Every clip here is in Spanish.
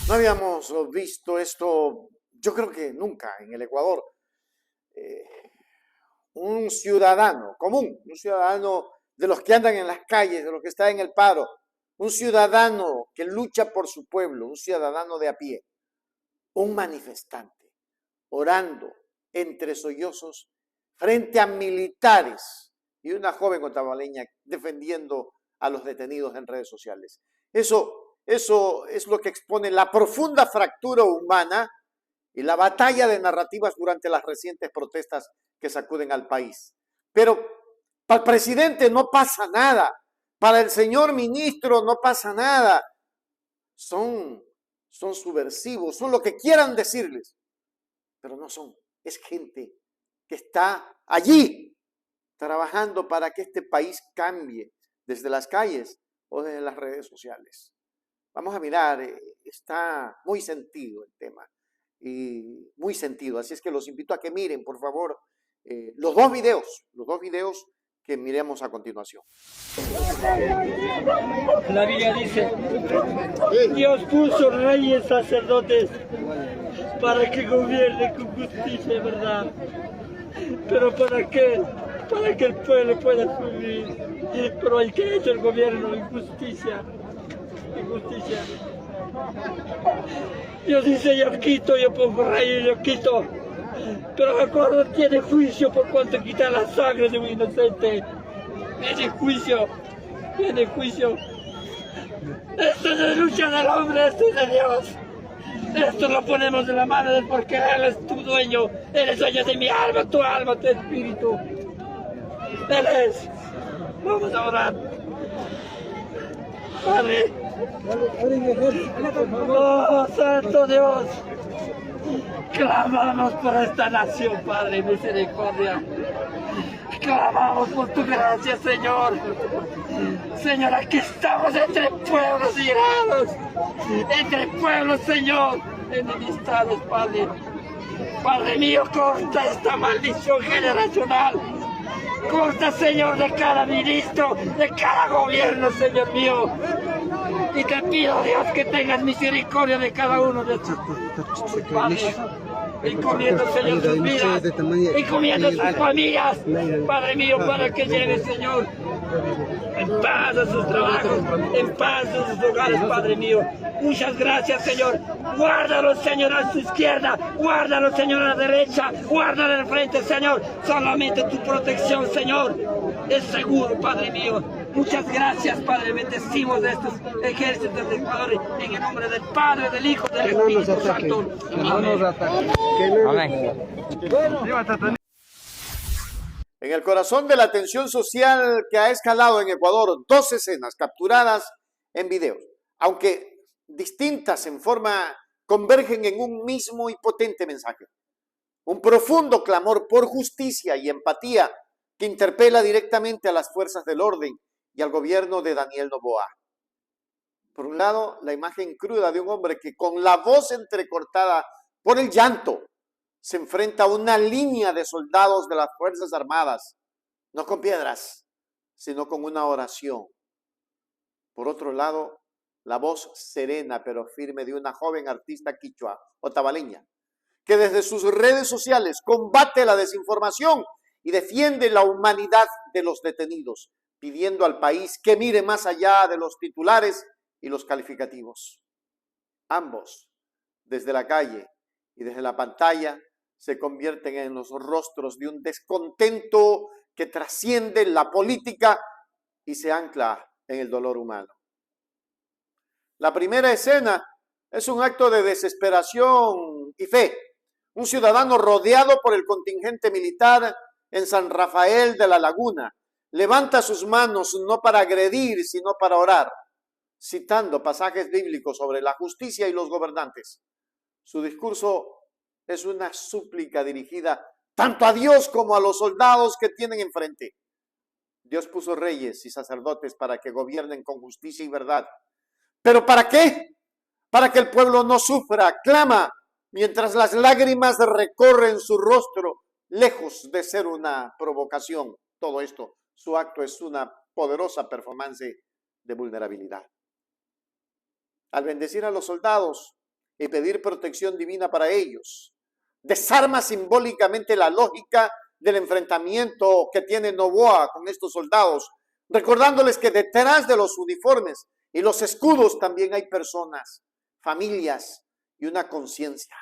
No habíamos visto esto, yo creo que nunca en el Ecuador. Eh, un ciudadano común, un ciudadano de los que andan en las calles, de los que están en el paro, un ciudadano que lucha por su pueblo, un ciudadano de a pie, un manifestante, orando entre sollozos frente a militares y una joven otavaleña defendiendo a los detenidos en redes sociales. Eso es lo que expone la profunda fractura humana y la batalla de narrativas durante las recientes protestas que sacuden al país. Pero para el presidente no pasa nada, para el señor ministro no pasa nada. Son subversivos, son lo que quieran decirles, pero no son. Es gente que está allí trabajando para que este país cambie desde las calles o desde las redes sociales. Vamos a mirar, está muy sentido el tema y muy sentido. Así es que los invito a que miren, por favor, los dos videos que miremos a continuación. La Biblia dice, Dios puso reyes sacerdotes para que gobierne con justicia y verdad. ¿Pero para qué? Para que el pueblo pueda subir. Pero el que ha hecho el gobierno, injusticia. Dios dice, yo quito, yo pongo reyes, yo quito. Pero acuerdo tiene juicio por cuanto quita la sangre de un inocente. Viene juicio. Esto no es lucha del hombre, esto es de Dios. Esto lo ponemos de la mano de Él porque Él es tu dueño. Él es dueño de mi alma, tu espíritu. Él es. Vamos a orar. Padre. Oh, Santo Dios. Clamamos por esta nación, Padre, misericordia. Clamamos por tu gracia, Señor. Señor, aquí estamos entre pueblos irados, entre pueblos, Señor, enemistades, Padre. Padre mío, corta esta maldición generacional. Corta, Señor, de cada ministro, de cada gobierno, Señor mío. Y te pido, Dios, que tengas misericordia de cada uno de estos padres. Encomiendo, Señor, sus vidas, encomiendo sus familias, Padre mío, para que lleve, Señor, en paz a sus trabajos, en paz a sus hogares, Padre mío. Muchas gracias, Señor. Guárdalo, Señor, a su izquierda, guárdalo, Señor, a la derecha, guárdalo al frente, Señor. Solamente tu protección, Señor, es seguro, Padre mío. Muchas gracias, Padre. Bendecimos de estos ejércitos de Ecuador en el nombre del Padre, del Hijo, del Espíritu Santo. Amén. En el corazón de la tensión social que ha escalado en Ecuador, dos escenas capturadas en videos, aunque distintas en forma, convergen en un mismo y potente mensaje. Un profundo clamor por justicia y empatía que interpela directamente a las fuerzas del orden y al gobierno de Daniel Noboa. Por un lado, la imagen cruda de un hombre que con la voz entrecortada por el llanto se enfrenta a una línea de soldados de las Fuerzas Armadas, no con piedras, sino con una oración. Por otro lado, la voz serena pero firme de una joven artista quichua, otavaleña, que desde sus redes sociales combate la desinformación y defiende la humanidad de los detenidos, pidiendo al país que mire más allá de los titulares y los calificativos. Ambos, desde la calle y desde la pantalla, se convierten en los rostros de un descontento que trasciende la política y se ancla en el dolor humano. La primera escena es un acto de desesperación y fe. Un ciudadano rodeado por el contingente militar en San Rafael de la Laguna levanta sus manos no para agredir, sino para orar, citando pasajes bíblicos sobre la justicia y los gobernantes. Su discurso es una súplica dirigida tanto a Dios como a los soldados que tienen enfrente. Dios puso reyes y sacerdotes para que gobiernen con justicia y verdad. ¿Pero para qué? Para que el pueblo no sufra, clama, mientras las lágrimas recorren su rostro, lejos de ser una provocación. Todo esto, su acto es una poderosa performance de vulnerabilidad. Al bendecir a los soldados, y pedir protección divina para ellos. Desarma simbólicamente la lógica del enfrentamiento que tiene Noboa con estos soldados, recordándoles que detrás de los uniformes y los escudos también hay personas, familias y una conciencia.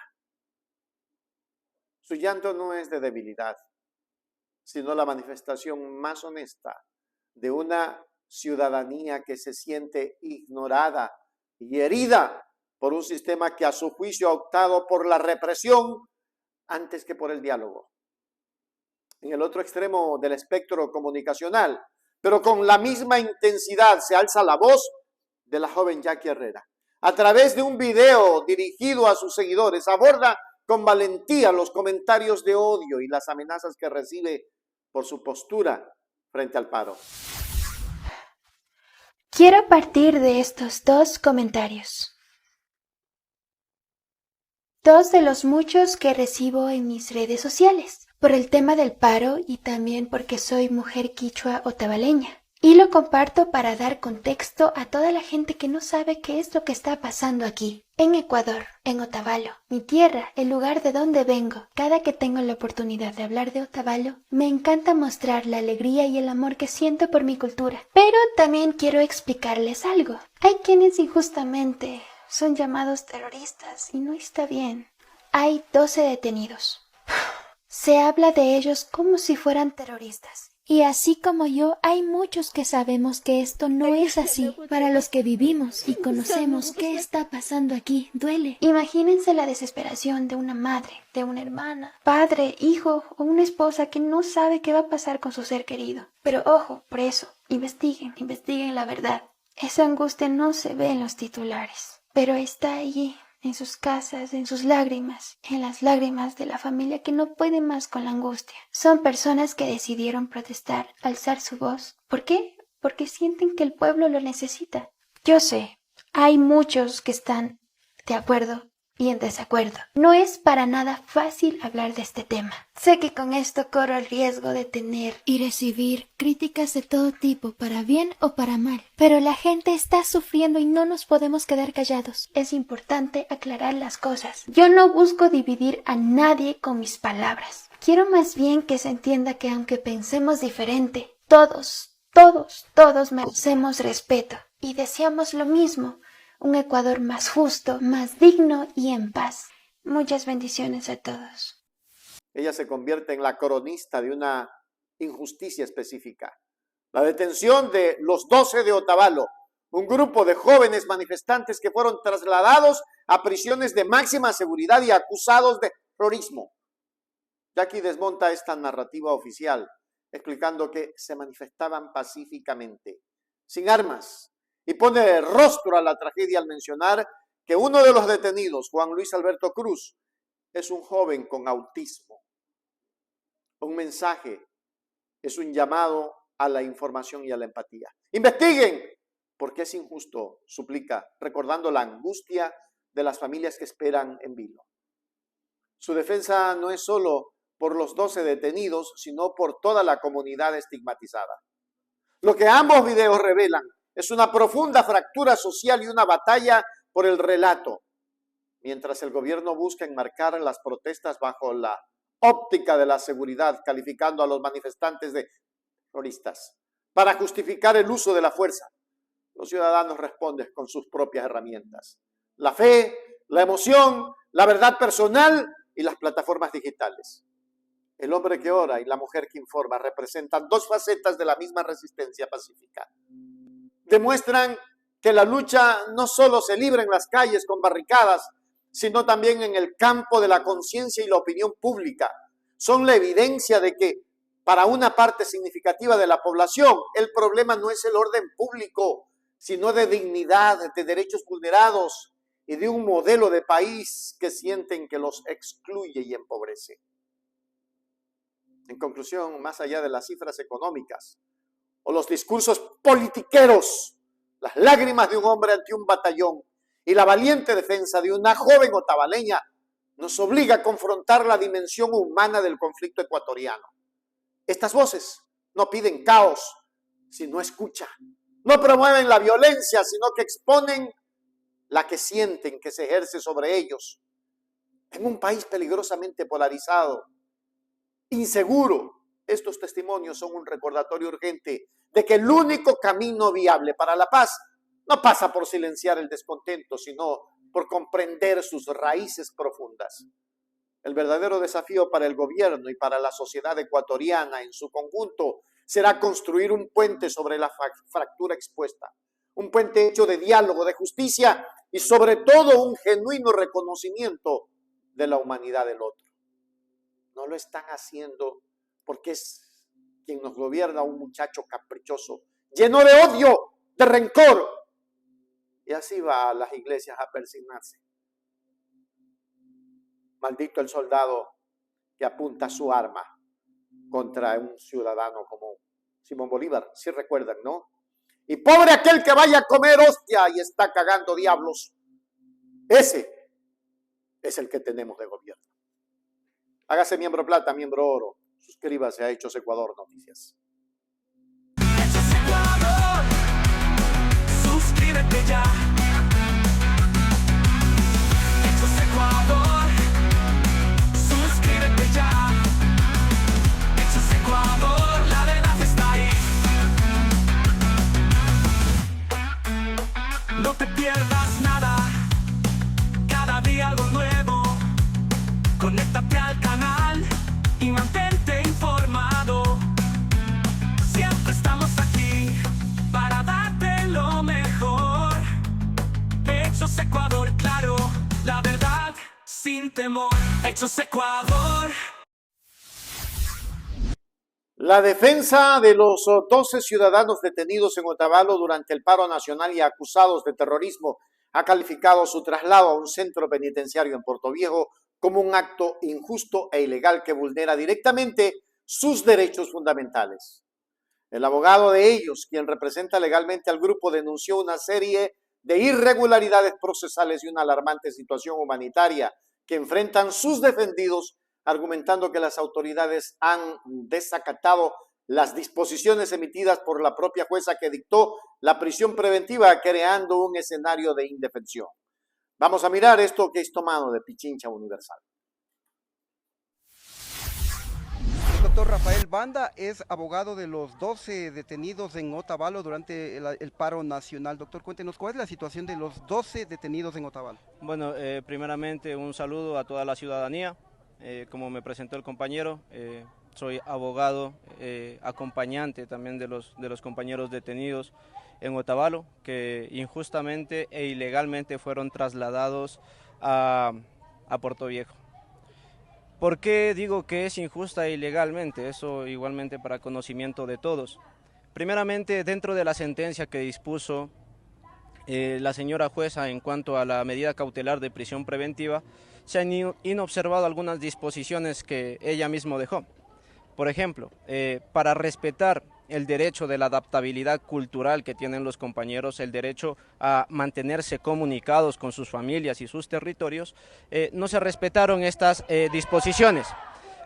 Su llanto no es de debilidad, sino la manifestación más honesta de una ciudadanía que se siente ignorada y herida por un sistema que a su juicio ha optado por la represión antes que por el diálogo. En el otro extremo del espectro comunicacional, pero con la misma intensidad, se alza la voz de la joven Jackie Herrera. A través de un video dirigido a sus seguidores, aborda con valentía los comentarios de odio y las amenazas que recibe por su postura frente al paro. Quiero partir de estos dos comentarios. Dos de los muchos que recibo en mis redes sociales, por el tema del paro y también porque soy mujer quichua otavaleña. Y lo comparto para dar contexto a toda la gente que no sabe qué es lo que está pasando aquí, en Ecuador, en Otavalo, mi tierra, el lugar de donde vengo. Cada que tengo la oportunidad de hablar de Otavalo, me encanta mostrar la alegría y el amor que siento por mi cultura. Pero también quiero explicarles algo. Hay quienes injustamente son llamados terroristas y no está bien. Hay 12 detenidos. Se habla de ellos como si fueran terroristas. Y así como yo, hay muchos que sabemos que esto no es así. Para los que vivimos y conocemos qué está pasando aquí, duele. Imagínense la desesperación de una madre, de una hermana, padre, hijo o una esposa que no sabe qué va a pasar con su ser querido. Pero ojo, por eso, investiguen la verdad. Esa angustia no se ve en los titulares, pero está allí, en sus casas, en sus lágrimas, en las lágrimas de la familia que no puede más con la angustia. Son personas que decidieron protestar, alzar su voz. ¿Por qué? Porque sienten que el pueblo lo necesita. Yo sé, hay muchos que están de acuerdo y en desacuerdo. No es para nada fácil hablar de este tema. Sé que con esto corro el riesgo de tener y recibir críticas de todo tipo, para bien o para mal. Pero la gente está sufriendo y no nos podemos quedar callados. Es importante aclarar las cosas. Yo no busco dividir a nadie con mis palabras. Quiero más bien que se entienda que aunque pensemos diferente, todos merecemos respeto y deseamos lo mismo. Un Ecuador más justo, más digno y en paz. Muchas bendiciones a todos. Ella se convierte en la cronista de una injusticia específica. La detención de los 12 de Otavalo, un grupo de jóvenes manifestantes que fueron trasladados a prisiones de máxima seguridad y acusados de terrorismo. Jackie desmonta esta narrativa oficial, explicando que se manifestaban pacíficamente, sin armas, y pone rostro a la tragedia al mencionar que uno de los detenidos, Juan Luis Alberto Cruz, es un joven con autismo. Un mensaje, es un llamado a la información y a la empatía. ¡Investiguen! Porque es injusto, suplica, recordando la angustia de las familias que esperan en vilo. Su defensa no es solo por los 12 detenidos, sino por toda la comunidad estigmatizada. Lo que ambos videos revelan es una profunda fractura social y una batalla por el relato, mientras el gobierno busca enmarcar las protestas bajo la óptica de la seguridad, calificando a los manifestantes de terroristas. Para justificar el uso de la fuerza, los ciudadanos responden con sus propias herramientas: la fe, la emoción, la verdad personal y las plataformas digitales. El hombre que ora y la mujer que informa representan dos facetas de la misma resistencia pacífica. Demuestran que la lucha no solo se libra en las calles con barricadas, sino también en el campo de la conciencia y la opinión pública. Son la evidencia de que para una parte significativa de la población el problema no es el orden público, sino de dignidad, de derechos vulnerados y de un modelo de país que sienten que los excluye y empobrece. En conclusión, más allá de las cifras económicas o los discursos politiqueros, las lágrimas de un hombre ante un batallón y la valiente defensa de una joven otavaleña nos obliga a confrontar la dimensión humana del conflicto ecuatoriano. Estas voces no piden caos, sino escucha. No promueven la violencia, sino que exponen la que sienten que se ejerce sobre ellos. En un país peligrosamente polarizado, inseguro, estos testimonios son un recordatorio urgente de que el único camino viable para la paz no pasa por silenciar el descontento, sino por comprender sus raíces profundas. El verdadero desafío para el gobierno y para la sociedad ecuatoriana en su conjunto será construir un puente sobre la fractura expuesta, un puente hecho de diálogo, de justicia y sobre todo un genuino reconocimiento de la humanidad del otro. No lo están haciendo porque es quien nos gobierna un muchacho caprichoso, lleno de odio, de rencor. Y así va a las iglesias a persignarse. Maldito el soldado que apunta su arma contra un ciudadano como Simón Bolívar, si recuerdan, ¿no? Y pobre aquel que vaya a comer hostia y está cagando diablos. Ese es el que tenemos de gobierno. Hágase miembro plata, miembro oro. Suscríbase a Hechos Ecuador Noticias. Hechos Ecuador, suscríbete ya. Hechos Ecuador, suscríbete ya. Hechos Ecuador, la verdad está ahí. No te pierdas nada, cada día algo nuevo. Conéctate al canal y mantente informado. Siempre estamos aquí para darte lo mejor. Hechos Ecuador, claro, la verdad sin temor. Hechos Ecuador. La defensa de los 12 ciudadanos detenidos en Otavalo durante el paro nacional y acusados de terrorismo ha calificado su traslado a un centro penitenciario en Portoviejo como un acto injusto e ilegal que vulnera directamente sus derechos fundamentales. El abogado de ellos, quien representa legalmente al grupo, denunció una serie de irregularidades procesales y una alarmante situación humanitaria que enfrentan sus defendidos, argumentando que las autoridades han desacatado las disposiciones emitidas por la propia jueza que dictó la prisión preventiva, creando un escenario de indefensión. Vamos a mirar esto que es tomado de Pichincha Universal. El doctor Rafael Banda es abogado de los 12 detenidos en Otavalo durante el paro nacional. Doctor, cuéntenos, ¿cuál es la situación de los 12 detenidos en Otavalo? Bueno, primeramente un saludo a toda la ciudadanía. Como me presentó el compañero, soy abogado, acompañante también de los compañeros detenidos en Otavalo, que injustamente e ilegalmente fueron trasladados a Portoviejo. ¿Por qué digo que es injusta e ilegalmente? Eso igualmente para conocimiento de todos. Primeramente, dentro de la sentencia que dispuso la señora jueza en cuanto a la medida cautelar de prisión preventiva, se han inobservado algunas disposiciones que ella misma dejó. Por ejemplo, para respetar el derecho de la adaptabilidad cultural que tienen los compañeros, el derecho a mantenerse comunicados con sus familias y sus territorios, no se respetaron estas disposiciones.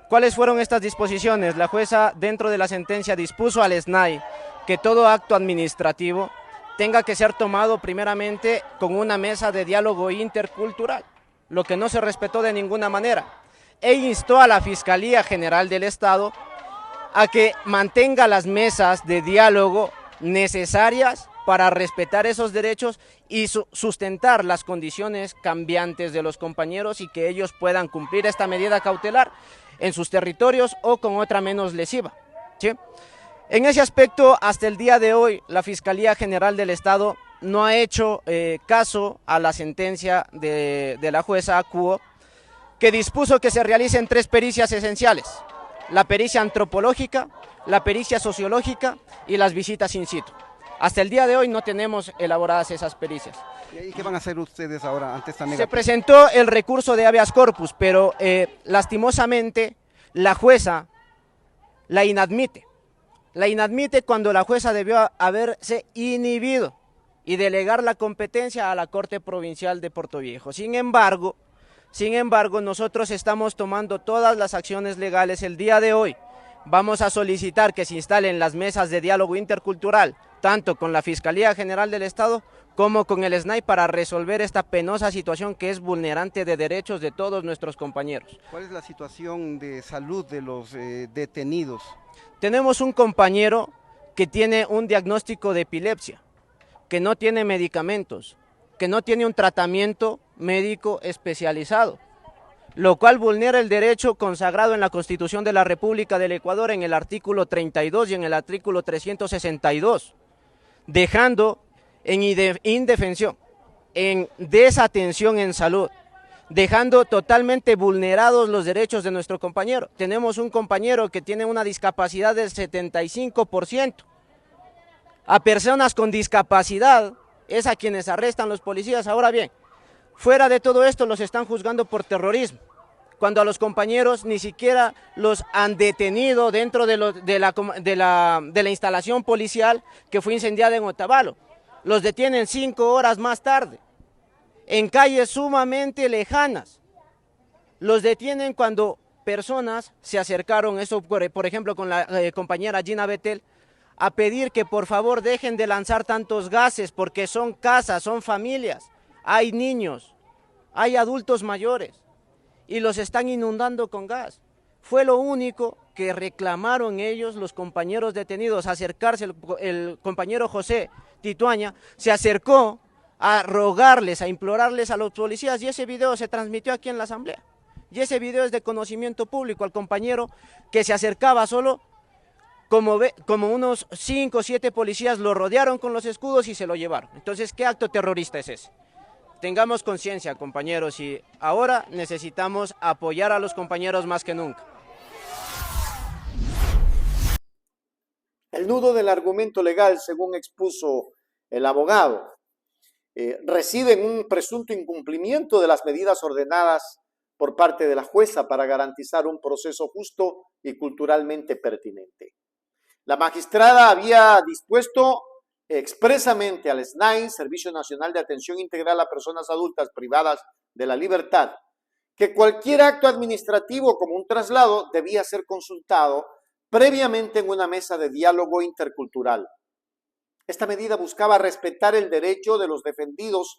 ¿Cuáles fueron estas disposiciones? La jueza dentro de la sentencia dispuso al SNAI que todo acto administrativo tenga que ser tomado primeramente con una mesa de diálogo intercultural, lo que no se respetó de ninguna manera, e instó a la Fiscalía General del Estado a que mantenga las mesas de diálogo necesarias para respetar esos derechos y sustentar las condiciones cambiantes de los compañeros y que ellos puedan cumplir esta medida cautelar en sus territorios o con otra menos lesiva, ¿sí? En ese aspecto, hasta el día de hoy, la Fiscalía General del Estado no ha hecho caso a la sentencia de la jueza Acuo, que dispuso que se realicen 3 pericias esenciales: la pericia antropológica, la pericia sociológica y las visitas in situ. Hasta el día de hoy no tenemos elaboradas esas pericias. ¿Y qué van a hacer ustedes ahora ante esta negativa? Se presentó el recurso de habeas corpus, pero lastimosamente la jueza la inadmite. La inadmite cuando la jueza debió haberse inhibido y delegar la competencia a la Corte Provincial de Portoviejo. Sin embargo, nosotros estamos tomando todas las acciones legales el día de hoy. Vamos a solicitar que se instalen las mesas de diálogo intercultural, tanto con la Fiscalía General del Estado como con el SNAI para resolver esta penosa situación que es vulnerante de derechos de todos nuestros compañeros. ¿Cuál es la situación de salud de los detenidos? Tenemos un compañero que tiene un diagnóstico de epilepsia, que no tiene medicamentos, que no tiene un tratamiento médico especializado, lo cual vulnera el derecho consagrado en la Constitución de la República del Ecuador en el artículo 32 y en el artículo 362, dejando en indefensión, en desatención en salud, dejando totalmente vulnerados los derechos de nuestro compañero. Tenemos un compañero que tiene una discapacidad del 75%. A personas con discapacidad es a quienes arrestan los policías. Ahora bien, fuera de todo esto los están juzgando por terrorismo, cuando a los compañeros ni siquiera los han detenido dentro de la instalación policial que fue incendiada en Otavalo. Los detienen 5 horas más tarde, en calles sumamente lejanas. Los detienen cuando personas se acercaron, eso por ejemplo con la compañera Gina Betel, a pedir que por favor dejen de lanzar tantos gases porque son casas, son familias, hay niños, hay adultos mayores y los están inundando con gas. Fue lo único que reclamaron ellos, los compañeros detenidos, acercarse. El compañero José Tituaña se acercó a rogarles, a implorarles a los policías, y ese video se transmitió aquí en la asamblea. Y ese video es de conocimiento público. Al compañero que se acercaba solo, como unos 5 o 7 policías lo rodearon con los escudos y se lo llevaron. Entonces, ¿qué acto terrorista es ese? Tengamos conciencia, compañeros, y ahora necesitamos apoyar a los compañeros más que nunca. El nudo del argumento legal, según expuso el abogado, reside en un presunto incumplimiento de las medidas ordenadas por parte de la jueza para garantizar un proceso justo y culturalmente pertinente. La magistrada había dispuesto expresamente al SNAI, Servicio Nacional de Atención Integral a Personas Adultas Privadas de la Libertad, que cualquier acto administrativo como un traslado debía ser consultado previamente en una mesa de diálogo intercultural. Esta medida buscaba respetar el derecho de los defendidos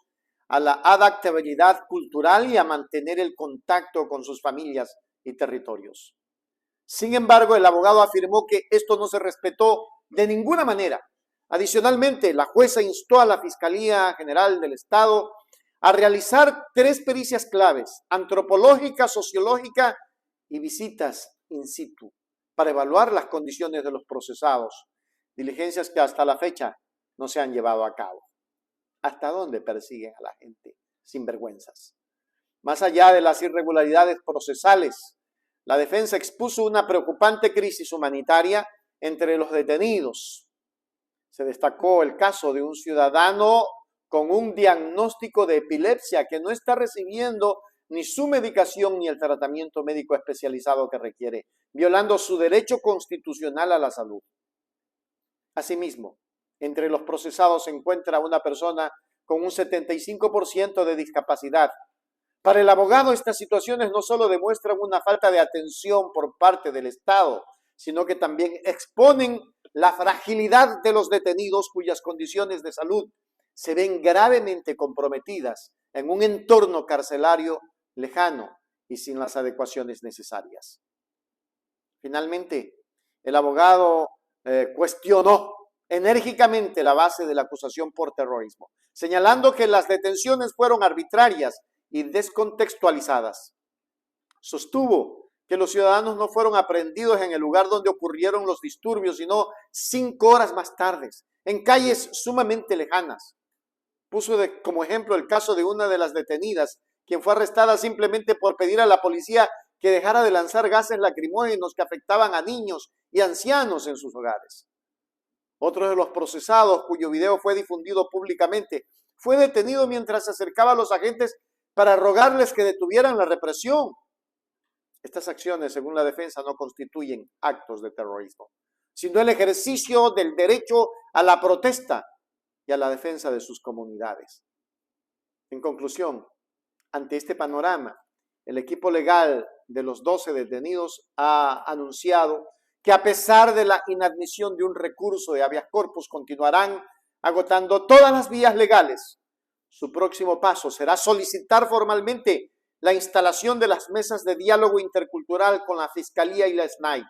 a la adaptabilidad cultural y a mantener el contacto con sus familias y territorios. Sin embargo, el abogado afirmó que esto no se respetó de ninguna manera. Adicionalmente, la jueza instó a la Fiscalía General del Estado a realizar 3 pericias claves: antropológica, sociológica y visitas in situ, para evaluar las condiciones de los procesados, diligencias que hasta la fecha no se han llevado a cabo. ¿Hasta dónde persiguen a la gente sin vergüenzas? Más allá de las irregularidades procesales, la defensa expuso una preocupante crisis humanitaria entre los detenidos. Se destacó el caso de un ciudadano con un diagnóstico de epilepsia que no está recibiendo ni su medicación ni el tratamiento médico especializado que requiere, violando su derecho constitucional a la salud. Asimismo, entre los procesados se encuentra una persona con un 75% de discapacidad. Para el abogado, estas situaciones no solo demuestran una falta de atención por parte del Estado, sino que también exponen la fragilidad de los detenidos cuyas condiciones de salud se ven gravemente comprometidas en un entorno carcelario lejano y sin las adecuaciones necesarias. Finalmente, el abogado cuestionó enérgicamente la base de la acusación por terrorismo, señalando que las detenciones fueron arbitrarias y descontextualizadas. Sostuvo que los ciudadanos no fueron aprehendidos en el lugar donde ocurrieron los disturbios, sino 5 horas más tarde, en calles sumamente lejanas. Puso como ejemplo el caso de una de las detenidas, quien fue arrestada simplemente por pedir a la policía que dejara de lanzar gases lacrimógenos que afectaban a niños y ancianos en sus hogares. Otro de los procesados, cuyo video fue difundido públicamente, fue detenido mientras se acercaba a los agentes para rogarles que detuvieran la represión. Estas acciones, según la defensa, no constituyen actos de terrorismo, sino el ejercicio del derecho a la protesta y a la defensa de sus comunidades. En conclusión, ante este panorama, el equipo legal de los 12 detenidos ha anunciado que a pesar de la inadmisión de un recurso de habeas corpus, continuarán agotando todas las vías legales. Su próximo paso será solicitar formalmente la instalación de las mesas de diálogo intercultural con la Fiscalía y la SNAI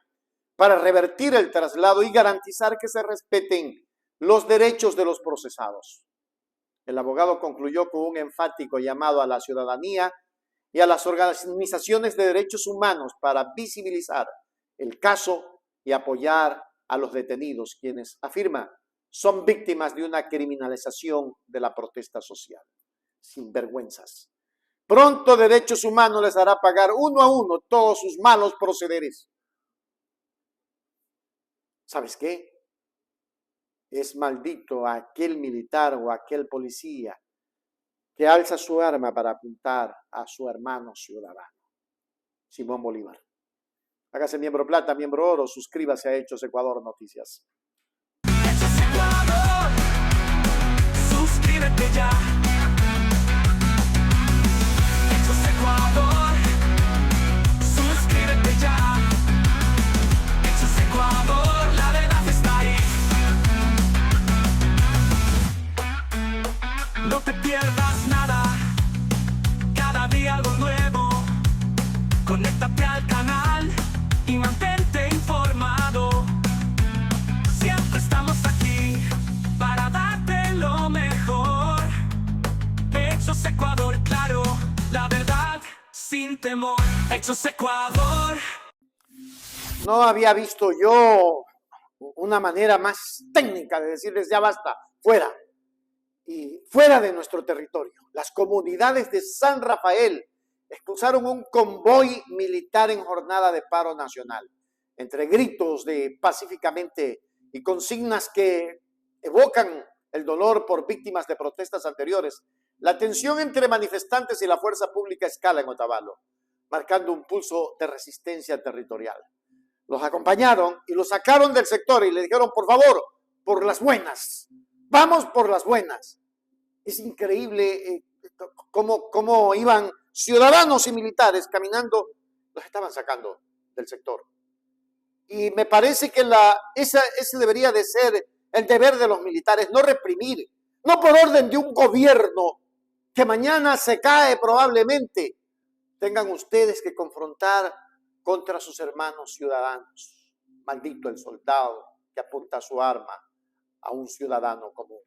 para revertir el traslado y garantizar que se respeten los derechos de los procesados. El abogado concluyó con un enfático llamado a la ciudadanía y a las organizaciones de derechos humanos para visibilizar el caso y apoyar a los detenidos, quienes, afirma, son víctimas de una criminalización de la protesta social. Sinvergüenzas. Pronto Derechos Humanos les hará pagar uno a uno todos sus malos procederes. ¿Sabes qué? Es maldito aquel militar o aquel policía que alza su arma para apuntar a su hermano ciudadano. Simón Bolívar. Hágase miembro plata, miembro oro, suscríbase a Hechos Ecuador Noticias. Hechos Ecuador, suscríbete ya. Hechos Ecuador, suscríbete ya. Hechos Ecuador, la verdad está ahí. No te pierdas nada, cada día algo nuevo. Conéctate al canal y mantente informado. Siempre estamos aquí para darte lo mejor. Hechos Ecuador, claro, la verdad sin temor. Hechos Ecuador. No había visto yo una manera más técnica de decirles ya basta, fuera. Y fuera de nuestro territorio. Las comunidades de San Rafael expulsaron un convoy militar en jornada de paro nacional. Entre gritos de pacíficamente y consignas que evocan el dolor por víctimas de protestas anteriores, la tensión entre manifestantes y la fuerza pública escala en Otavalo, marcando un pulso de resistencia territorial. Los acompañaron y los sacaron del sector y le dijeron, por favor, por las buenas, vamos por las buenas. Es increíble cómo iban ciudadanos y militares caminando, los estaban sacando del sector. Y me parece que ese debería de ser el deber de los militares, no reprimir, no por orden de un gobierno que mañana se cae probablemente. Tengan ustedes que confrontar contra sus hermanos ciudadanos. Maldito el soldado que apunta su arma a un ciudadano común.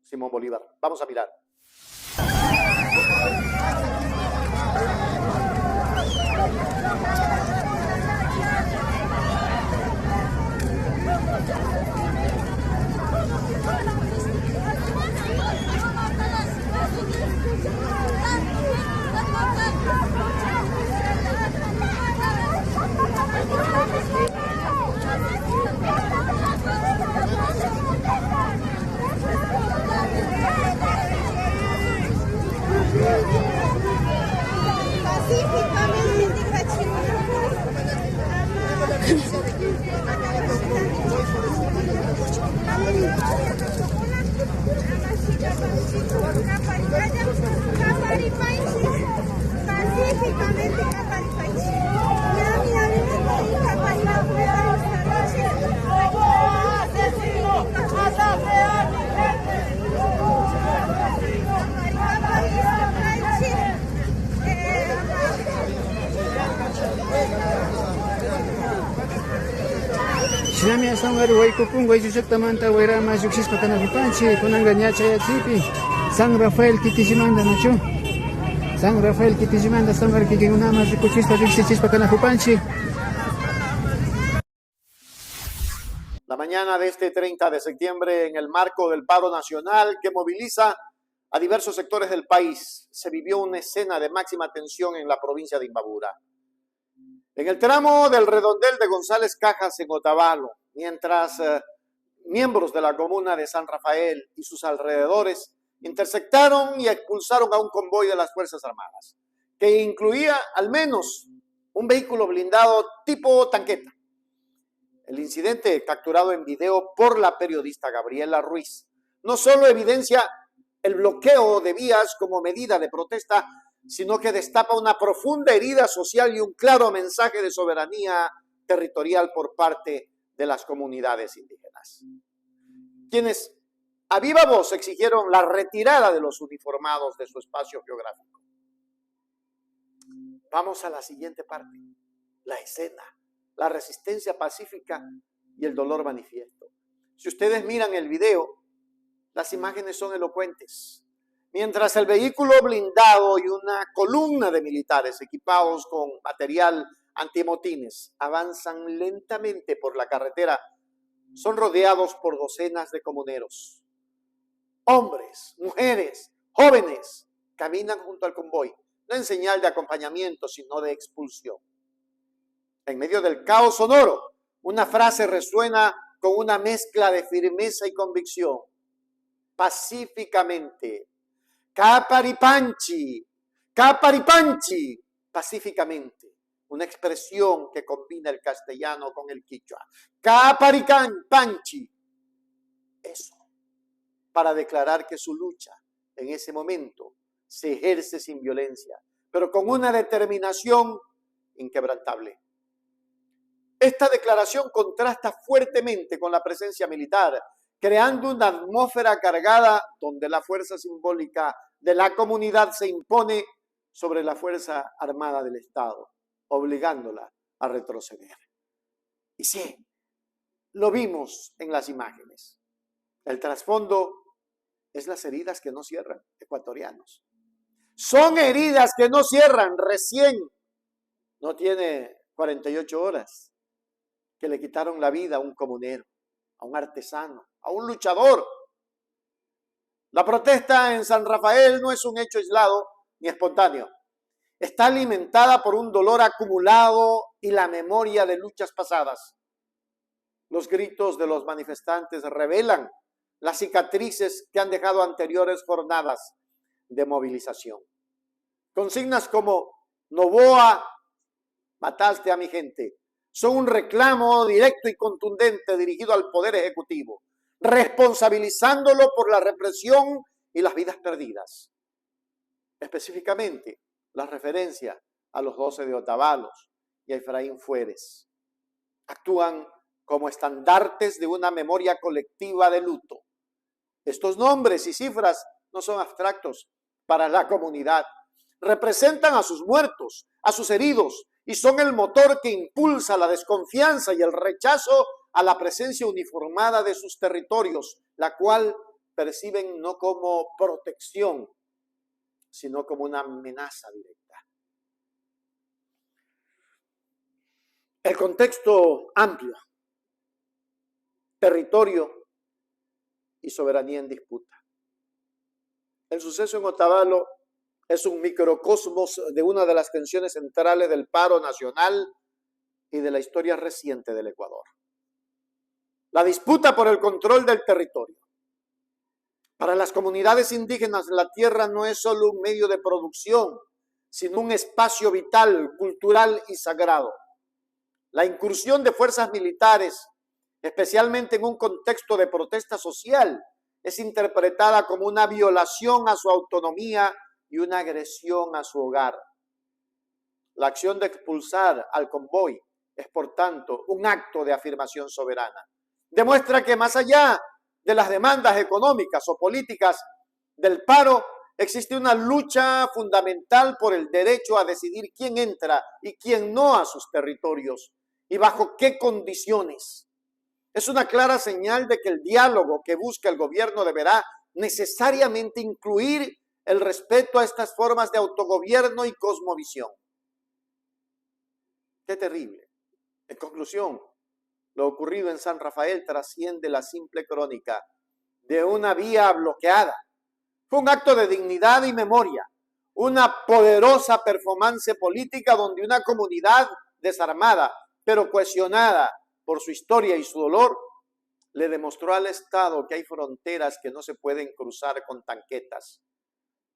Simón Bolívar. Vamos a mirar. Sinami asangari waykupun waychusaqtamanta wayrama lluqsispa kanakupanchik kunanqa ñachayachipi San Rafael Kitisimanta nachu San Rafael Kitisimanta asangari kikinkunaman rikuchispa riqsichispa kanakupanchik. La mañana de este 30 de septiembre, en el marco del paro nacional que moviliza a diversos sectores del país, se vivió una escena de máxima tensión en la provincia de Imbabura. En el tramo del redondel de González Cajas en Otavalo, mientras miembros de la comuna de San Rafael y sus alrededores interceptaron y expulsaron a un convoy de las Fuerzas Armadas, que incluía al menos un vehículo blindado tipo tanqueta. El incidente, capturado en video por la periodista Gabriela Ruiz, no solo evidencia el bloqueo de vías como medida de protesta, sino que destapa una profunda herida social y un claro mensaje de soberanía territorial por parte de las comunidades indígenas. Quienes a viva voz exigieron la retirada de los uniformados de su espacio geográfico. Vamos a la siguiente parte, la escena, la resistencia pacífica y el dolor manifiesto. Si ustedes miran el video, las imágenes son elocuentes. Mientras el vehículo blindado y una columna de militares equipados con material antimotines avanzan lentamente por la carretera, son rodeados por docenas de comuneros. Hombres, mujeres, jóvenes caminan junto al convoy, no en señal de acompañamiento, sino de expulsión. En medio del caos sonoro, una frase resuena con una mezcla de firmeza y convicción. Pacíficamente. Caparipanchi, caparipanchi, pacíficamente. Una expresión que combina el castellano con el quichua. Caparipanchi. Eso, para declarar que su lucha en ese momento se ejerce sin violencia, pero con una determinación inquebrantable. Esta declaración contrasta fuertemente con la presencia militar, creando una atmósfera cargada donde la fuerza simbólica de la comunidad se impone sobre la fuerza armada del Estado, obligándola a retroceder. Y sí, lo vimos en las imágenes. El trasfondo es las heridas que no cierran, ecuatorianos. Son heridas que no cierran, recién, no tiene 48 horas, que le quitaron la vida a un comunero, a un artesano, a un luchador. La protesta en San Rafael no es un hecho aislado ni espontáneo. Está alimentada por un dolor acumulado y la memoria de luchas pasadas. Los gritos de los manifestantes revelan las cicatrices que han dejado anteriores jornadas de movilización. Consignas como Noboa, mataste a mi gente, son un reclamo directo y contundente dirigido al Poder Ejecutivo, responsabilizándolo por la represión y las vidas perdidas. Específicamente, la referencia a los 12 de Otavalos y a Efraín Fueres. Actúan como estandartes de una memoria colectiva de luto. Estos nombres y cifras no son abstractos para la comunidad. Representan a sus muertos, a sus heridos, y son el motor que impulsa la desconfianza y el rechazo a la presencia uniformada de sus territorios, la cual perciben no como protección, sino como una amenaza directa. El contexto amplio, territorio y soberanía en disputa. El suceso en Otavalo es un microcosmos de una de las tensiones centrales del paro nacional y de la historia reciente del Ecuador. La disputa por el control del territorio. Para las comunidades indígenas, la tierra no es solo un medio de producción, sino un espacio vital, cultural y sagrado. La incursión de fuerzas militares, especialmente en un contexto de protesta social, es interpretada como una violación a su autonomía y una agresión a su hogar. La acción de expulsar al convoy es, por tanto, un acto de afirmación soberana. Demuestra que más allá de las demandas económicas o políticas del paro, existe una lucha fundamental por el derecho a decidir quién entra y quién no a sus territorios y bajo qué condiciones. Es una clara señal de que el diálogo que busca el gobierno deberá necesariamente incluir el respeto a estas formas de autogobierno y cosmovisión. Qué terrible. En conclusión, lo ocurrido en San Rafael trasciende la simple crónica de una vía bloqueada. Fue un acto de dignidad y memoria, una poderosa performance política donde una comunidad desarmada, pero cohesionada por su historia y su dolor, le demostró al Estado que hay fronteras que no se pueden cruzar con tanquetas.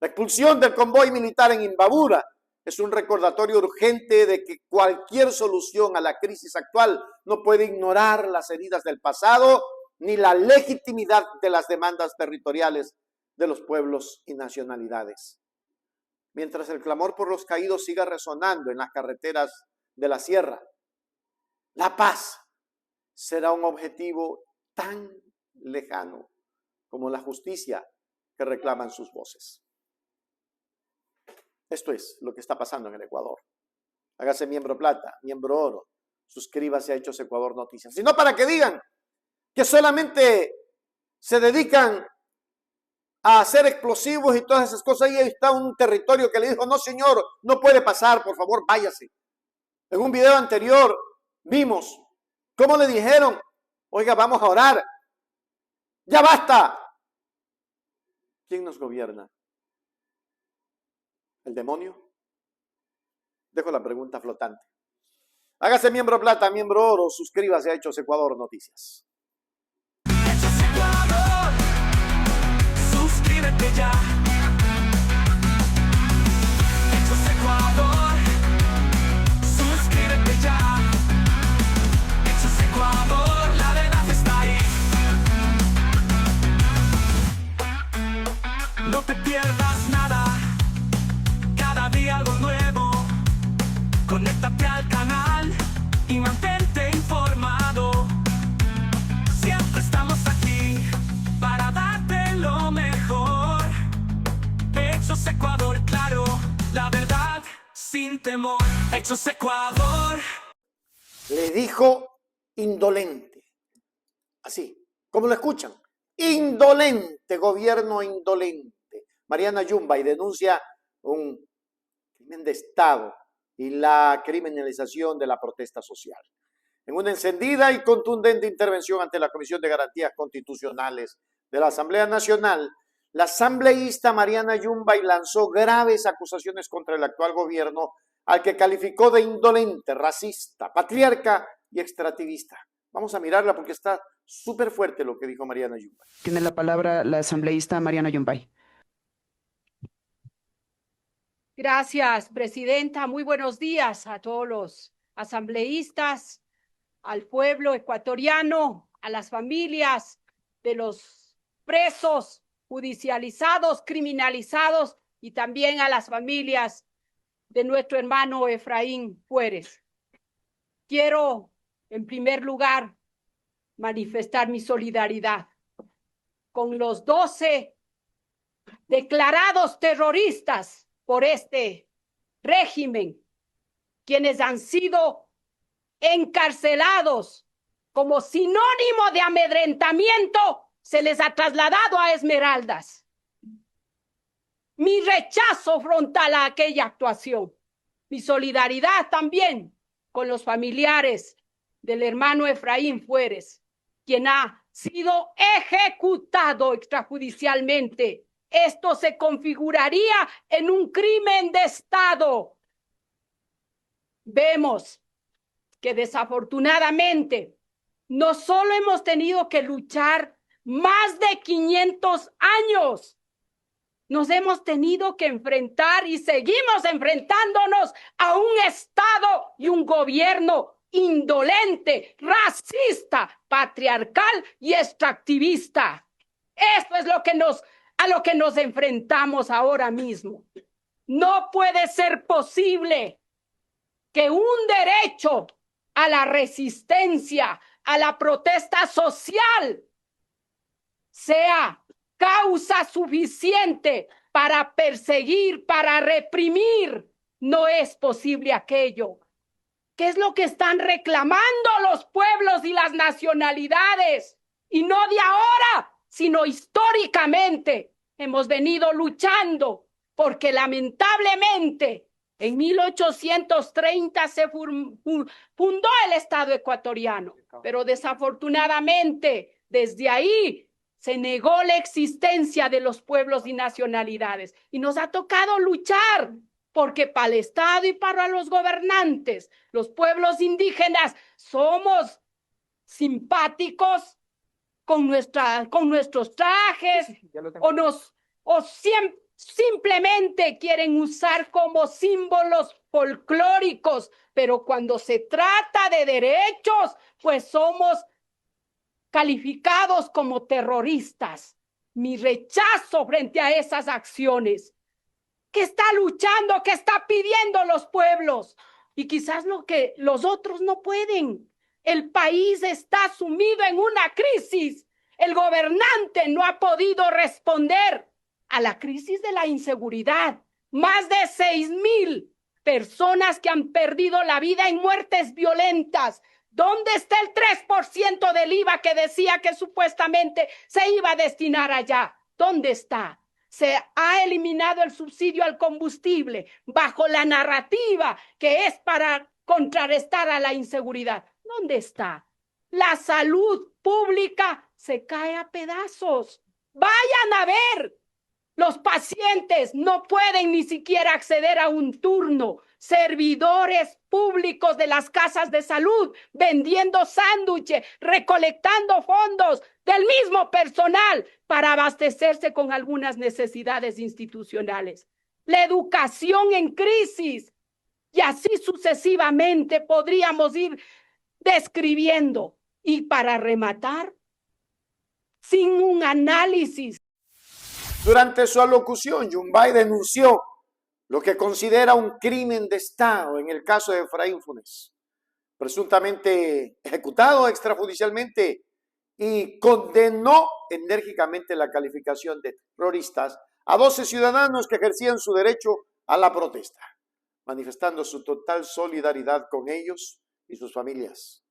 La expulsión del convoy militar en Imbabura es un recordatorio urgente de que cualquier solución a la crisis actual no puede ignorar las heridas del pasado ni la legitimidad de las demandas territoriales de los pueblos y nacionalidades. Mientras el clamor por los caídos siga resonando en las carreteras de la sierra, la paz será un objetivo tan lejano como la justicia que reclaman sus voces. Esto es lo que está pasando en el Ecuador. Hágase miembro plata, miembro oro, suscríbase a Hechos Ecuador Noticias. Sino para que digan que solamente se dedican a hacer explosivos y todas esas cosas. Ahí está un territorio que le dijo, no señor, no puede pasar, por favor, váyase. En un video anterior vimos cómo le dijeron, oiga, vamos a orar. ¡Ya basta! ¿Quién nos gobierna? ¿El demonio? Dejo la pregunta flotante. Hágase miembro plata, miembro oro, suscríbase a Hechos Ecuador Noticias. Hechos Ecuador, suscríbete ya. Hechos Ecuador, suscríbete ya. Hechos Ecuador, la verdad está ahí. No te pierdas nada, cada día algo nuevo. Conéctate al canal y mantente informado. Siempre estamos aquí para darte lo mejor. Hechos Ecuador, claro, la verdad sin temor. Hechos Ecuador. Le dijo indolente. Así, como lo escuchan. Indolente, gobierno indolente. Mariana Yumbay denuncia un crimen de Estado y la criminalización de la protesta social. En una encendida y contundente intervención ante la Comisión de Garantías Constitucionales de la Asamblea Nacional, la asambleísta Mariana Yumbay lanzó graves acusaciones contra el actual gobierno, al que calificó de indolente, racista, patriarca y extractivista. Vamos a mirarla porque está súper fuerte lo que dijo Mariana Yumbay. Tiene la palabra la asambleísta Mariana Yumbay. Gracias, presidenta. Muy buenos días a todos los asambleístas, al pueblo ecuatoriano, a las familias de los presos judicializados, criminalizados y también a las familias de nuestro hermano Efraín Fuérez. Quiero, en primer lugar, manifestar mi solidaridad con los 12 declarados terroristas por este régimen, quienes han sido encarcelados como sinónimo de amedrentamiento, se les ha trasladado a Esmeraldas. Mi rechazo frontal a aquella actuación, mi solidaridad también con los familiares del hermano Efraín Fuérez, quien ha sido ejecutado extrajudicialmente. Esto se configuraría en un crimen de Estado. Vemos que desafortunadamente no solo hemos tenido que luchar más de 500 años, nos hemos tenido que enfrentar y seguimos enfrentándonos a un Estado y un gobierno indolente, racista, patriarcal y extractivista. Esto es a lo que nos enfrentamos ahora mismo. No puede ser posible que un derecho a la resistencia, a la protesta social, sea causa suficiente para perseguir, para reprimir. No es posible aquello. ¿Qué es lo que están reclamando los pueblos y las nacionalidades? Y no de ahora, sino históricamente hemos venido luchando, porque lamentablemente en 1830 se fundó el Estado ecuatoriano, pero desafortunadamente desde ahí se negó la existencia de los pueblos y nacionalidades, y nos ha tocado luchar, porque para el Estado y para los gobernantes, los pueblos indígenas, somos simpáticos con nuestros trajes, simplemente quieren usar como símbolos folclóricos, pero cuando se trata de derechos, pues somos calificados como terroristas. Mi rechazo frente a esas acciones. ¿Qué está luchando? ¿Qué está pidiendo los pueblos? Y quizás lo que los otros no pueden. El país está sumido en una crisis. El gobernante no ha podido responder a la crisis de la inseguridad. Más de 6,000 personas que han perdido la vida en muertes violentas. ¿Dónde está el 3% del IVA que decía que supuestamente se iba a destinar allá? ¿Dónde está? Se ha eliminado el subsidio al combustible bajo la narrativa que es para contrarrestar a la inseguridad. ¿Dónde está? La salud pública se cae a pedazos. Vayan a ver. Los pacientes no pueden ni siquiera acceder a un turno. Servidores públicos de las casas de salud vendiendo sándwiches, recolectando fondos del mismo personal para abastecerse con algunas necesidades institucionales. La educación en crisis. Y así sucesivamente podríamos ir describiendo. Y para rematar, sin un análisis. Durante su alocución, Yumbay denunció lo que considera un crimen de Estado en el caso de Efraín Funes, presuntamente ejecutado extrajudicialmente, y condenó enérgicamente la calificación de terroristas a 12 ciudadanos que ejercían su derecho a la protesta, manifestando su total solidaridad con ellos y sus familias.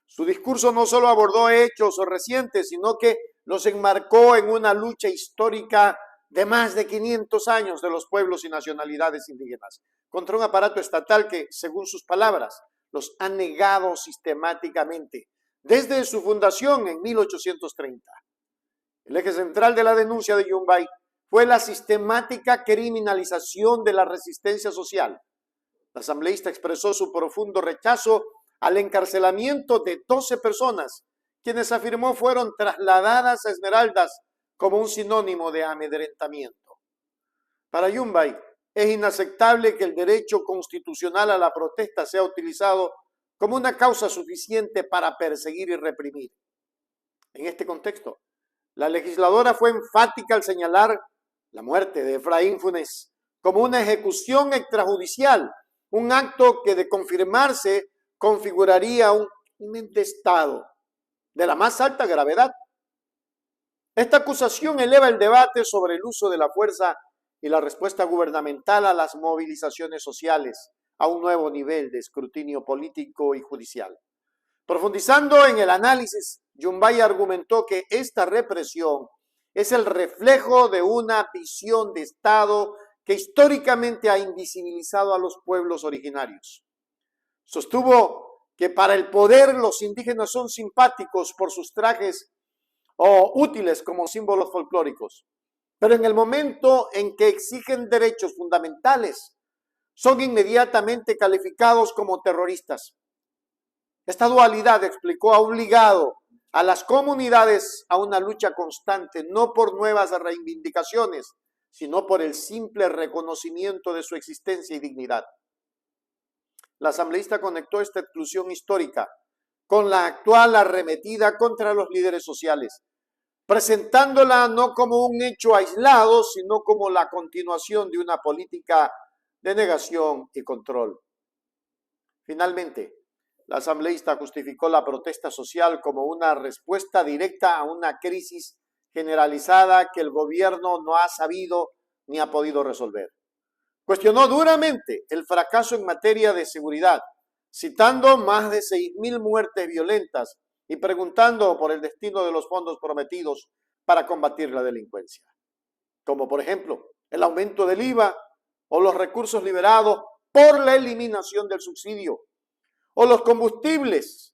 Su discurso no solo abordó hechos recientes, sino que los enmarcó en una lucha histórica de más de 500 años de los pueblos y nacionalidades indígenas contra un aparato estatal que, según sus palabras, los ha negado sistemáticamente desde su fundación en 1830. El eje central de la denuncia de Yumbay fue la sistemática criminalización de la resistencia social. La asambleísta expresó su profundo rechazo al encarcelamiento de 12 personas, quienes afirmó fueron trasladadas a Esmeraldas como un sinónimo de amedrentamiento. Para Yumbay, es inaceptable que el derecho constitucional a la protesta sea utilizado como una causa suficiente para perseguir y reprimir. En este contexto, la legisladora fue enfática al señalar la muerte de Efraín Funes como una ejecución extrajudicial, un acto que de confirmarse configuraría un crimen de Estado de la más alta gravedad. Esta acusación eleva el debate sobre el uso de la fuerza y la respuesta gubernamental a las movilizaciones sociales a un nuevo nivel de escrutinio político y judicial. Profundizando en el análisis, Yumbay argumentó que esta represión es el reflejo de una visión de Estado que históricamente ha invisibilizado a los pueblos originarios. Sostuvo que para el poder los indígenas son simpáticos por sus trajes o útiles como símbolos folclóricos, pero en el momento en que exigen derechos fundamentales, son inmediatamente calificados como terroristas. Esta dualidad, explicó, ha obligado a las comunidades a una lucha constante, no por nuevas reivindicaciones, sino por el simple reconocimiento de su existencia y dignidad. La asambleísta conectó esta exclusión histórica con la actual arremetida contra los líderes sociales, presentándola no como un hecho aislado, sino como la continuación de una política de negación y control. Finalmente, la asambleísta justificó la protesta social como una respuesta directa a una crisis generalizada que el gobierno no ha sabido ni ha podido resolver. Cuestionó duramente el fracaso en materia de seguridad, citando más de 6,000 muertes violentas y preguntando por el destino de los fondos prometidos para combatir la delincuencia, como por ejemplo el aumento del IVA o los recursos liberados por la eliminación del subsidio o los combustibles.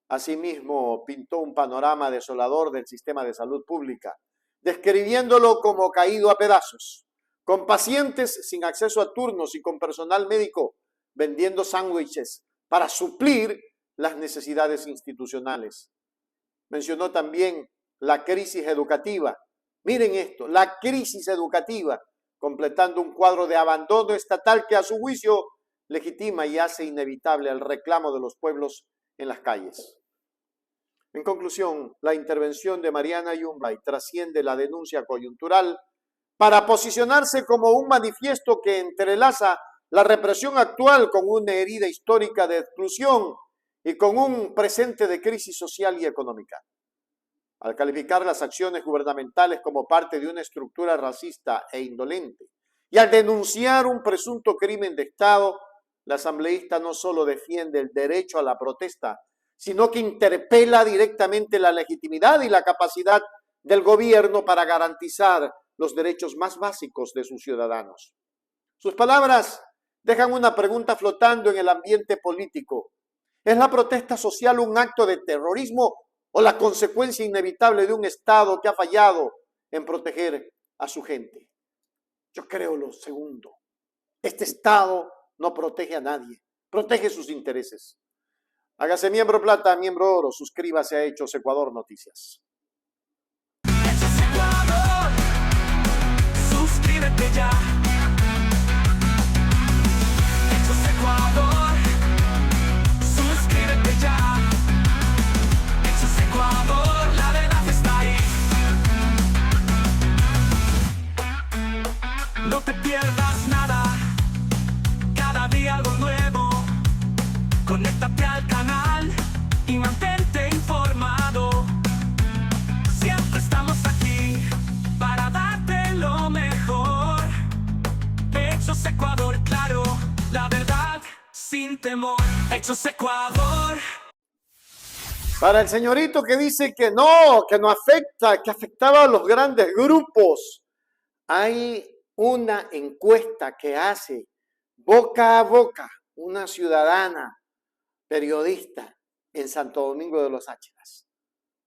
Asimismo, pintó un panorama desolador del sistema de salud pública, describiéndolo como caído a pedazos, con pacientes sin acceso a turnos y con personal médico vendiendo sándwiches para suplir las necesidades institucionales. Mencionó también la crisis educativa. Miren esto, la crisis educativa, completando un cuadro de abandono estatal que a su juicio legitima y hace inevitable el reclamo de los pueblos en las calles. En conclusión, la intervención de Mariana Yumbay trasciende la denuncia coyuntural para posicionarse como un manifiesto que entrelaza la represión actual con una herida histórica de exclusión y con un presente de crisis social y económica. al calificar las acciones gubernamentales como parte de una estructura racista e indolente. Y al denunciar un presunto crimen de Estado, la asambleísta no solo defiende el derecho a la protesta, sino que interpela directamente la legitimidad y la capacidad del gobierno para garantizar los derechos más básicos de sus ciudadanos. Sus palabras dejan una pregunta flotando en el ambiente político. ¿Es la protesta social un acto de terrorismo o la consecuencia inevitable de un Estado que ha fallado en proteger a su gente? Yo creo lo segundo. Este Estado no protege a nadie, protege sus intereses. Hágase miembro plata, miembro oro, suscríbase a Hechos Ecuador Noticias. Hechos Ecuador, suscríbete ya. Hechos Ecuador, suscríbete ya. Hechos Ecuador, la verdad está ahí. No te pierdas nada, cada día algo nuevo. Conéctate al canal y mantente informado. Siempre estamos aquí para darte lo mejor. Hechos Ecuador, claro, la verdad sin temor. Hechos Ecuador. Para el señorito que dice que no afecta, que afectaba a los grandes grupos, hay una encuesta que hace boca a boca una ciudadana periodista en Santo Domingo de los Áchilas.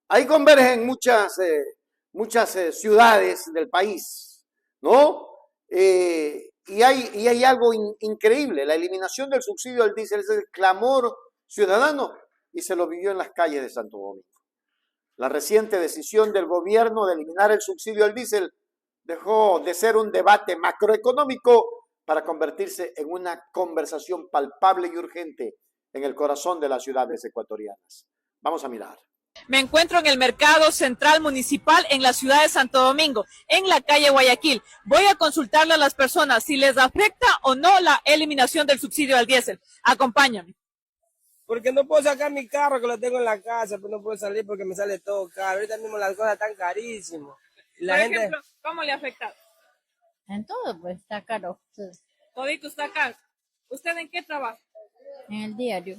Ahí convergen muchas ciudades del país, ¿no? Y hay algo increíble. La eliminación del subsidio al diésel es el clamor ciudadano y se lo vivió en las calles de Santo Domingo. La reciente decisión del gobierno de eliminar el subsidio al diésel dejó de ser un debate macroeconómico para convertirse en una conversación palpable y urgente en el corazón de las ciudades ecuatorianas. Vamos a mirar. Me encuentro en el Mercado Central Municipal en la ciudad de Santo Domingo, en la calle Guayaquil. Voy a consultarle a las personas si les afecta o no la eliminación del subsidio al diésel. Acompáñame. Porque no puedo sacar mi carro que lo tengo en la casa, pero no puedo salir porque me sale todo caro. Ahorita mismo las cosas están carísimas. Por ejemplo, ¿cómo le ha afectado? En todo, pues está caro. Todito está caro. ¿Usted en qué trabaja? En el diario,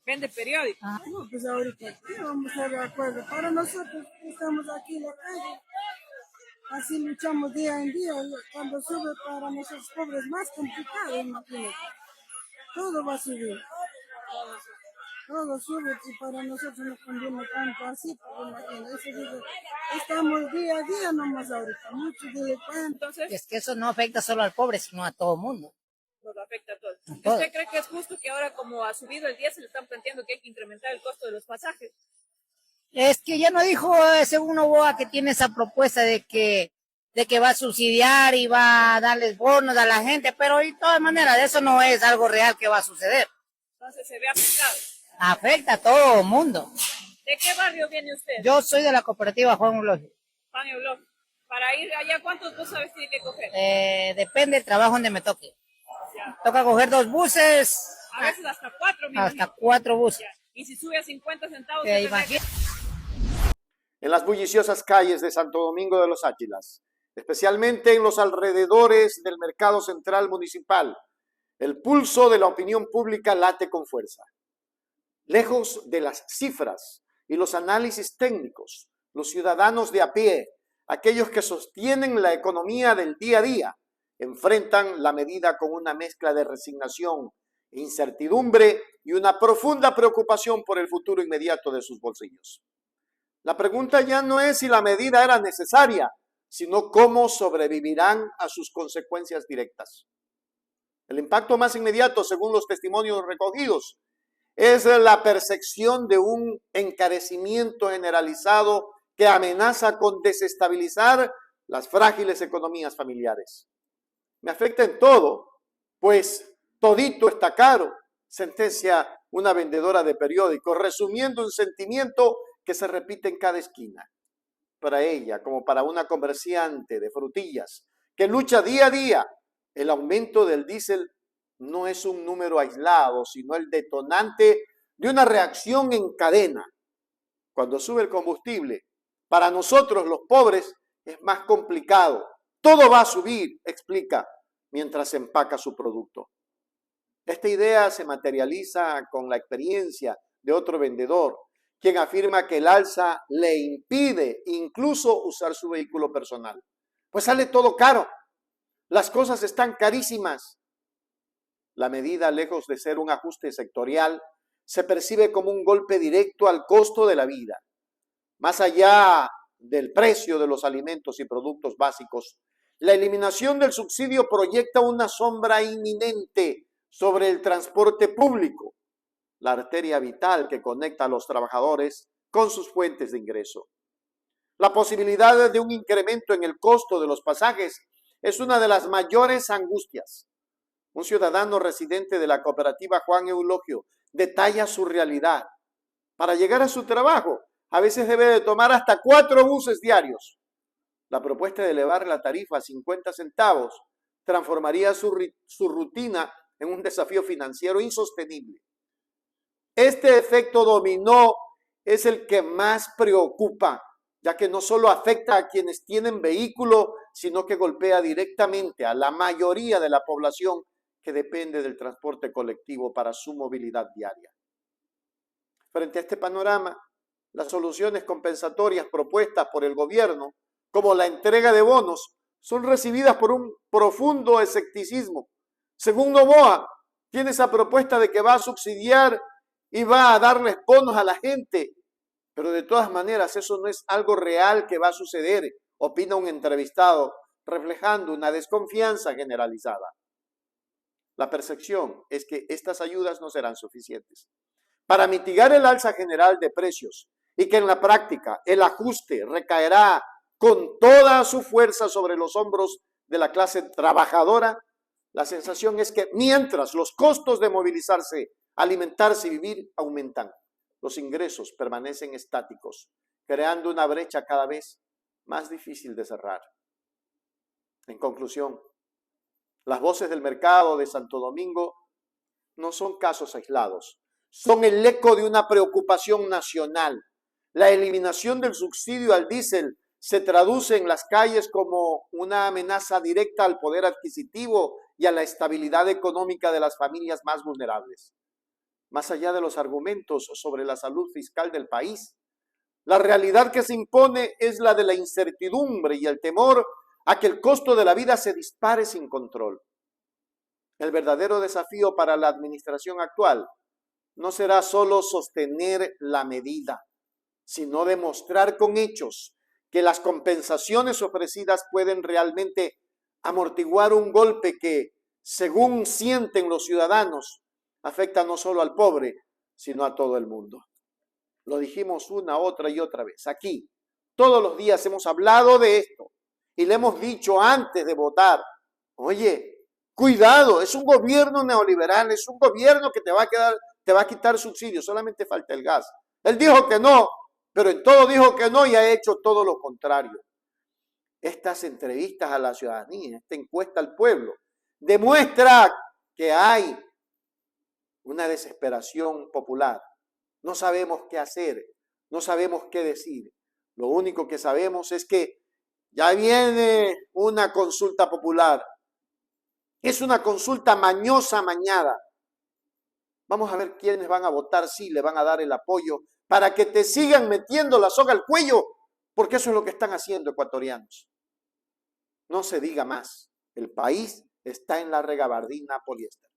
¿Vende periódico? No, pues ahorita vamos a estar de acuerdo. Para nosotros que estamos aquí en la calle, así luchamos día en día. Cuando sube para nosotros pobres más complicado, imagínate. Todo va a subir. Todo sube y para nosotros no conviene tanto así, pero imagínate, estamos día a día nomás ahorita, mucho de Entonces, es que eso no afecta solo al pobre, sino a todo el mundo. Nos afecta a todos. ¿Usted cree que es justo que ahora, como ha subido el diésel, están planteando que hay que incrementar el costo de los pasajes? Es que ya no dijo según Novoa que tiene esa propuesta de que va a subsidiar y va a darles bonos a la gente, pero de todas maneras eso no es algo real que va a suceder. Entonces se ve afectado. Afecta a todo el mundo. ¿De qué barrio viene usted? Yo soy de la cooperativa Juan Eulogio. Juan Eulogio. Para ir allá, ¿cuántos buses tiene que coger? Depende del trabajo donde me toque. Ya. Toca coger 2 buses. A veces hasta 4. Hasta 4 buses. Ya. Y si sube a 50 centavos. En las bulliciosas calles de Santo Domingo de los Áchilas, especialmente en los alrededores del Mercado Central Municipal, el pulso de la opinión pública late con fuerza. Lejos de las cifras y los análisis técnicos, los ciudadanos de a pie, aquellos que sostienen la economía del día a día, enfrentan la medida con una mezcla de resignación, incertidumbre y una profunda preocupación por el futuro inmediato de sus bolsillos. La pregunta ya no es si la medida era necesaria, sino cómo sobrevivirán a sus consecuencias directas. El impacto más inmediato, según los testimonios recogidos, es la percepción de un encarecimiento generalizado que amenaza con desestabilizar las frágiles economías familiares. Me afecta en todo, pues todito está caro, sentencia una vendedora de periódicos, resumiendo un sentimiento que se repite en cada esquina. Para ella, como para una comerciante de frutillas, que lucha día a día, el aumento del diésel no es un número aislado, sino el detonante de una reacción en cadena. Cuando sube el combustible, Para nosotros los pobres es más complicado. Todo va a subir, explica, mientras empaca su producto. Esta idea se materializa con la experiencia de otro vendedor, quien afirma que el alza le impide incluso usar su vehículo personal. Pues sale todo caro. Las cosas están carísimas. La medida, lejos de ser un ajuste sectorial, se percibe como un golpe directo al costo de la vida. Más allá del precio de los alimentos y productos básicos, la eliminación del subsidio proyecta una sombra inminente sobre el transporte público, la arteria vital que conecta a los trabajadores con sus fuentes de ingreso. La posibilidad de un incremento en el costo de los pasajes es una de las mayores angustias. Un ciudadano residente de la cooperativa Juan Eulogio detalla su realidad. Para llegar a su trabajo, a veces debe de tomar hasta 4 buses diarios. La propuesta de elevar la tarifa a 50 centavos transformaría su rutina en un desafío financiero insostenible. Este efecto dominó es el que más preocupa, ya que no solo afecta a quienes tienen vehículo, sino que golpea directamente a la mayoría de la población que depende del transporte colectivo para su movilidad diaria. Frente a este panorama, las soluciones compensatorias propuestas por el gobierno, como la entrega de bonos, son recibidas por un profundo escepticismo. Según Novoa, tiene esa propuesta de que va a subsidiar y va a darles bonos a la gente, pero de todas maneras eso no es algo real que va a suceder, opina un entrevistado, reflejando una desconfianza generalizada. La percepción es que estas ayudas no serán suficientes para mitigar el alza general de precios y que en la práctica el ajuste recaerá con toda su fuerza sobre los hombros de la clase trabajadora. La sensación es que mientras los costos de movilizarse, alimentarse y vivir aumentan, los ingresos permanecen estáticos, creando una brecha cada vez más difícil de cerrar. En conclusión, las voces del mercado de Santo Domingo no son casos aislados, son el eco de una preocupación nacional. La eliminación del subsidio al diésel se traduce en las calles como una amenaza directa al poder adquisitivo y a la estabilidad económica de las familias más vulnerables. Más allá de los argumentos sobre la salud fiscal del país, la realidad que se impone es la de la incertidumbre y el temor a que el costo de la vida se dispare sin control. El verdadero desafío para la administración actual no será solo sostener la medida, sino demostrar con hechos que las compensaciones ofrecidas pueden realmente amortiguar un golpe que, según sienten los ciudadanos, afecta no solo al pobre, sino a todo el mundo. Lo dijimos una, otra y otra vez. Aquí, todos los días hemos hablado de esto y le hemos dicho antes de votar, oye, cuidado, es un gobierno neoliberal, es un gobierno que te va a quitar subsidios, solamente falta el gas. Él dijo que no, pero en todo dijo que no y ha hecho todo lo contrario. Estas entrevistas a la ciudadanía, esta encuesta al pueblo, demuestra que hay una desesperación popular. No sabemos qué hacer, no sabemos qué decir. Lo único que sabemos es que ya viene una consulta popular. Es una consulta mañosa, amañada. Vamos a ver quiénes van a votar, sí, le van a dar el apoyo para que te sigan metiendo la soga al cuello, porque eso es lo que están haciendo ecuatorianos. No se diga más. El país está en la regabardina poliéster.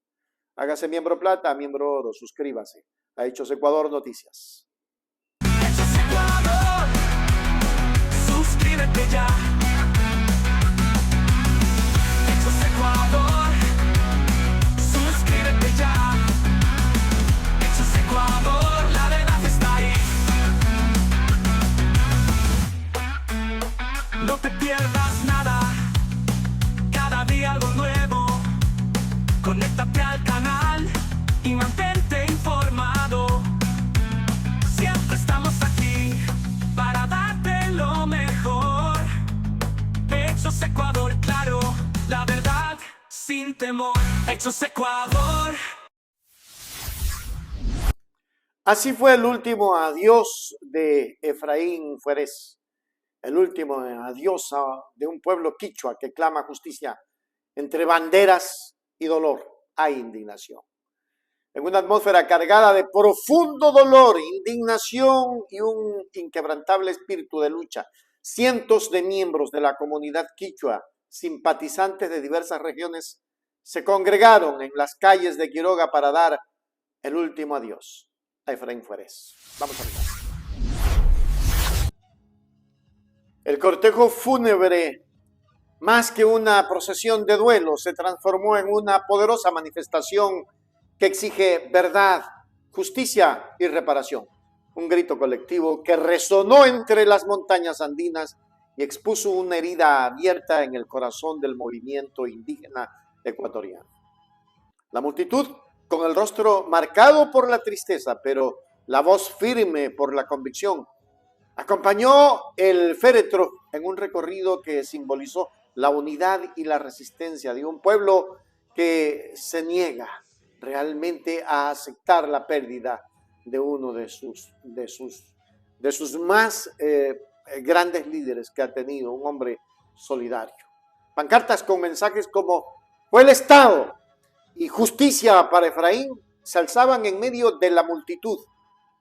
Hágase miembro plata, miembro oro, suscríbase a Hechos Ecuador Noticias. Hechos Ecuador, suscríbete ya. Hechos Ecuador, suscríbete ya. Hechos Ecuador, la verdad está ahí. No te pierdas nada, cada día algo nuevo. Conéctate al canal y mantente informado. Siempre estamos aquí para darte lo mejor. Hechos Ecuador, claro, la verdad sin temor. Hechos Ecuador. Así fue el último adiós de Efraín Fuerés, el último adiós de un pueblo quichua que clama justicia. Entre banderas y dolor hay indignación. En una atmósfera cargada de profundo dolor, indignación y un inquebrantable espíritu de lucha, cientos de miembros de la comunidad quichua, simpatizantes de diversas regiones, se congregaron en las calles de Quiroga para dar el último adiós a Efraín Fuerés. Vamos a mirar. El cortejo fúnebre, más que una procesión de duelo, se transformó en una poderosa manifestación que exige verdad, justicia y reparación. Un grito colectivo que resonó entre las montañas andinas y expuso una herida abierta en el corazón del movimiento indígena ecuatoriano. La multitud, con el rostro marcado por la tristeza, pero la voz firme por la convicción, acompañó el féretro en un recorrido que simbolizó la unidad y la resistencia de un pueblo que se niega realmente a aceptar la pérdida de uno de sus más grandes líderes que ha tenido, un hombre solidario. Pancartas con mensajes como "fue el Estado" y "justicia para Efraín" se alzaban en medio de la multitud,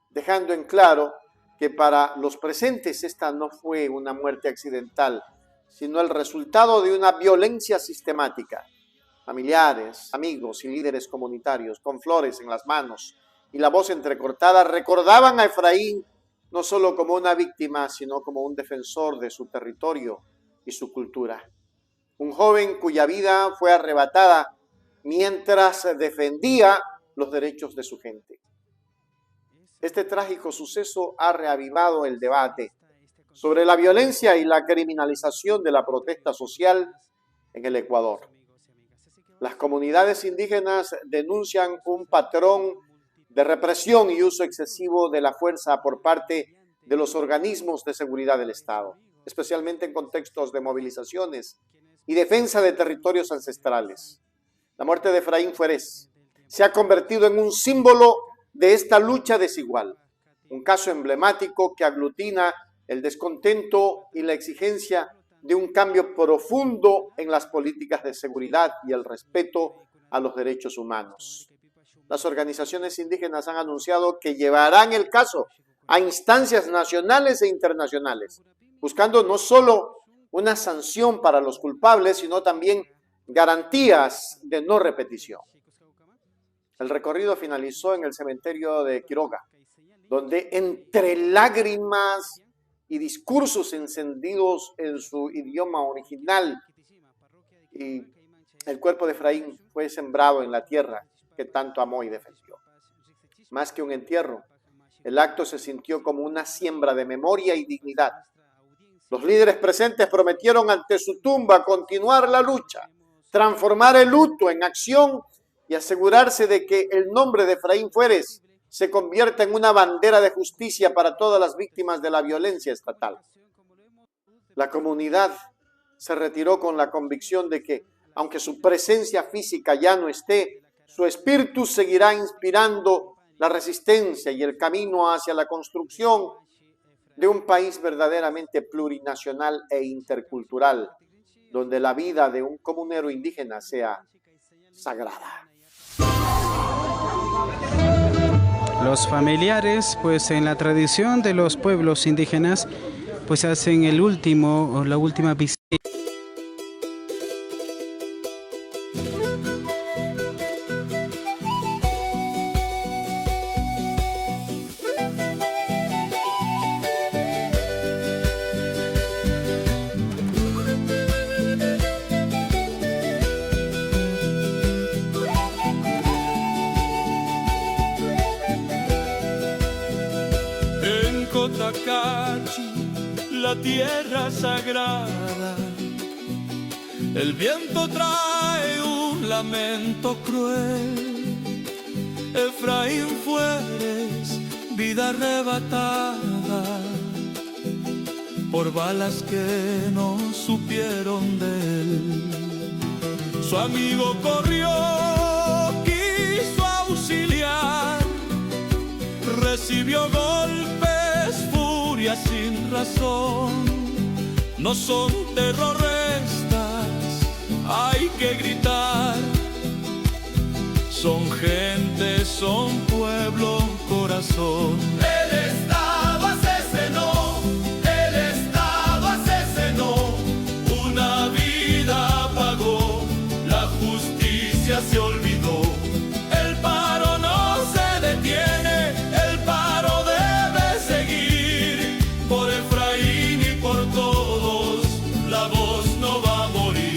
dejando en claro que para los presentes esta no fue una muerte accidental, sino el resultado de una violencia sistemática. Familiares, amigos y líderes comunitarios, con flores en las manos y la voz entrecortada, recordaban a Efraín no solo como una víctima, sino como un defensor de su territorio y su cultura. Un joven cuya vida fue arrebatada mientras defendía los derechos de su gente. Este trágico suceso ha reavivado el debate sobre la violencia y la criminalización de la protesta social en el Ecuador. Las comunidades indígenas denuncian un patrón de represión y uso excesivo de la fuerza por parte de los organismos de seguridad del Estado, especialmente en contextos de movilizaciones y defensa de territorios ancestrales. La muerte de Efraín Fuerés se ha convertido en un símbolo de esta lucha desigual, un caso emblemático que aglutina el descontento y la exigencia de un cambio profundo en las políticas de seguridad y el respeto a los derechos humanos. Las organizaciones indígenas han anunciado que llevarán el caso a instancias nacionales e internacionales, buscando no solo una sanción para los culpables, sino también garantías de no repetición. El recorrido finalizó en el cementerio de Quiroga, donde entre lágrimas y discursos encendidos en su idioma original, y el cuerpo de Efraín fue sembrado en la tierra que tanto amó y defendió. Más que un entierro, el acto se sintió como una siembra de memoria y dignidad. Los líderes presentes prometieron ante su tumba continuar la lucha, transformar el luto en acción y asegurarse de que el nombre de Efraín Fuerés se convierta en una bandera de justicia para todas las víctimas de la violencia estatal. La comunidad se retiró con la convicción de que, aunque su presencia física ya no esté, su espíritu seguirá inspirando la resistencia y el camino hacia la construcción de un país verdaderamente plurinacional e intercultural, donde la vida de un comunero indígena sea sagrada. Los familiares, pues en la tradición de los pueblos indígenas, pues hacen la última visita. La tierra sagrada, el viento trae un lamento cruel. Efraín Fuerés, vida arrebatada por balas que no supieron de él. Su amigo corrió, quiso auxiliar, recibió golpes, furia sin razón. no son terroristas, hay que gritar. Son gente, son pueblo, corazón. El Estado asesinó, el Estado asesinó, una vida pagó, la justicia se olvidó. El paro no se detiene, el paro debe seguir. Por Efraín y por todos, la voz no va a morir.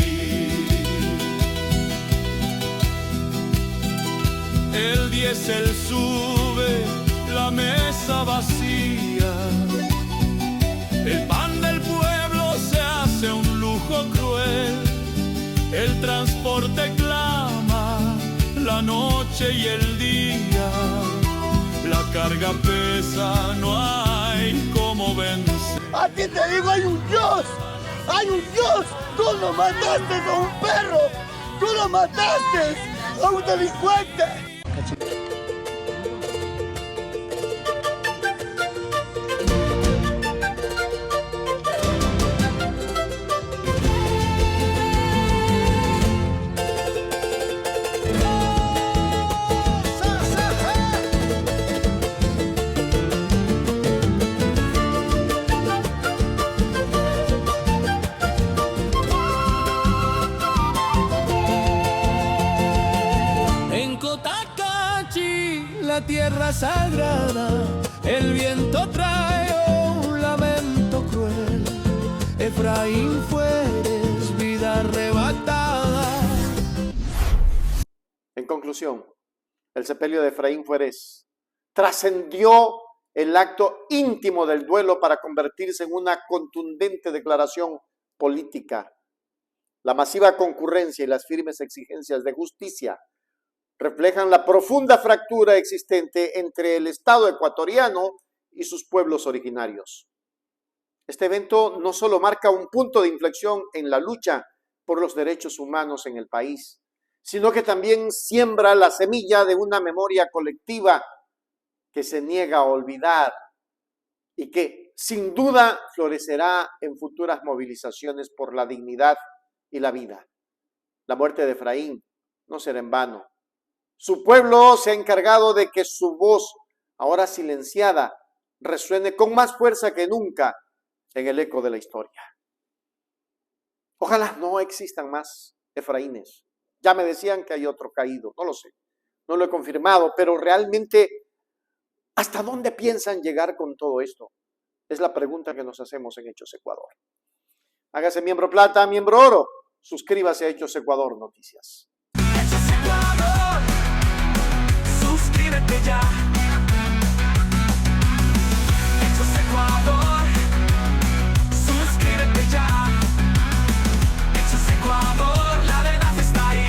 El diésel sube, la mesa vacía. El pan del pueblo se hace un lujo cruel. El transporte clama, la noche y el día. La carga pesa, no hay como vencer. A ti te digo, hay un Dios, hay un Dios. Tú no mataste a un perro, tú no mataste a un delincuente. La tierra sagrada, el viento trae un lamento cruel. Efraín Fueres, vida arrebatada. En conclusión, el sepelio de Efraín Fueres trascendió el acto íntimo del duelo para convertirse en una contundente declaración política. La masiva concurrencia y las firmes exigencias de justicia reflejan la profunda fractura existente entre el Estado ecuatoriano y sus pueblos originarios. Este evento no solo marca un punto de inflexión en la lucha por los derechos humanos en el país, sino que también siembra la semilla de una memoria colectiva que se niega a olvidar y que sin duda florecerá en futuras movilizaciones por la dignidad y la vida. La muerte de Efraín no será en vano. Su pueblo se ha encargado de que su voz, ahora silenciada, resuene con más fuerza que nunca en el eco de la historia. Ojalá no existan más Efraínes. Ya me decían que hay otro caído, no lo sé, no lo he confirmado, pero realmente, ¿hasta dónde piensan llegar con todo esto? Es la pregunta que nos hacemos en Hechos Ecuador. Hágase miembro plata, miembro oro. Suscríbase a Hechos Ecuador Noticias. Suscríbete ya. Hechos Ecuador. Suscríbete ya. Hechos Ecuador, la verdad está ahí.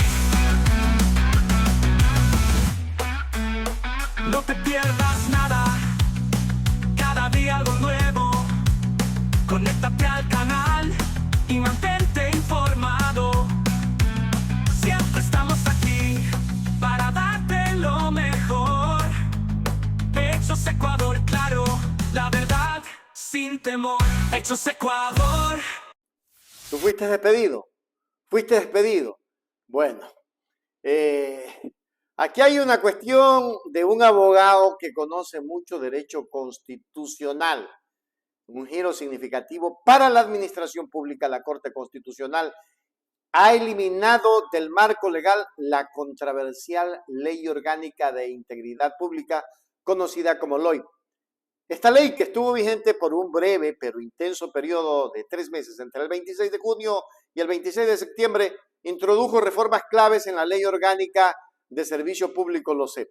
No te pierdas nada. Cada día algo nuevo. Conéctate al canal y mantente informado. Siempre estamos aquí para darte lo mejor. Hechos Ecuador, claro, la verdad sin temor. Hechos Ecuador. ¿Tú fuiste despedido? ¿Fuiste despedido? Bueno, aquí hay una cuestión de un abogado que conoce mucho derecho constitucional. Un giro significativo para la administración pública. La Corte Constitucional ha eliminado del marco legal la controversial Ley Orgánica de Integridad Pública, conocida como LOI. Esta ley, que estuvo vigente por un breve pero intenso periodo de 3 meses, entre el 26 de junio y el 26 de septiembre, introdujo reformas claves en la Ley Orgánica de Servicio Público, LOSEP.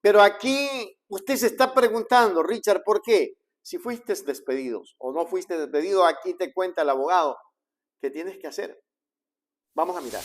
Pero aquí usted se está preguntando, Richard, ¿por qué? Si fuiste despedido o no fuiste despedido, aquí te cuenta el abogado qué tienes que hacer. Vamos a mirar.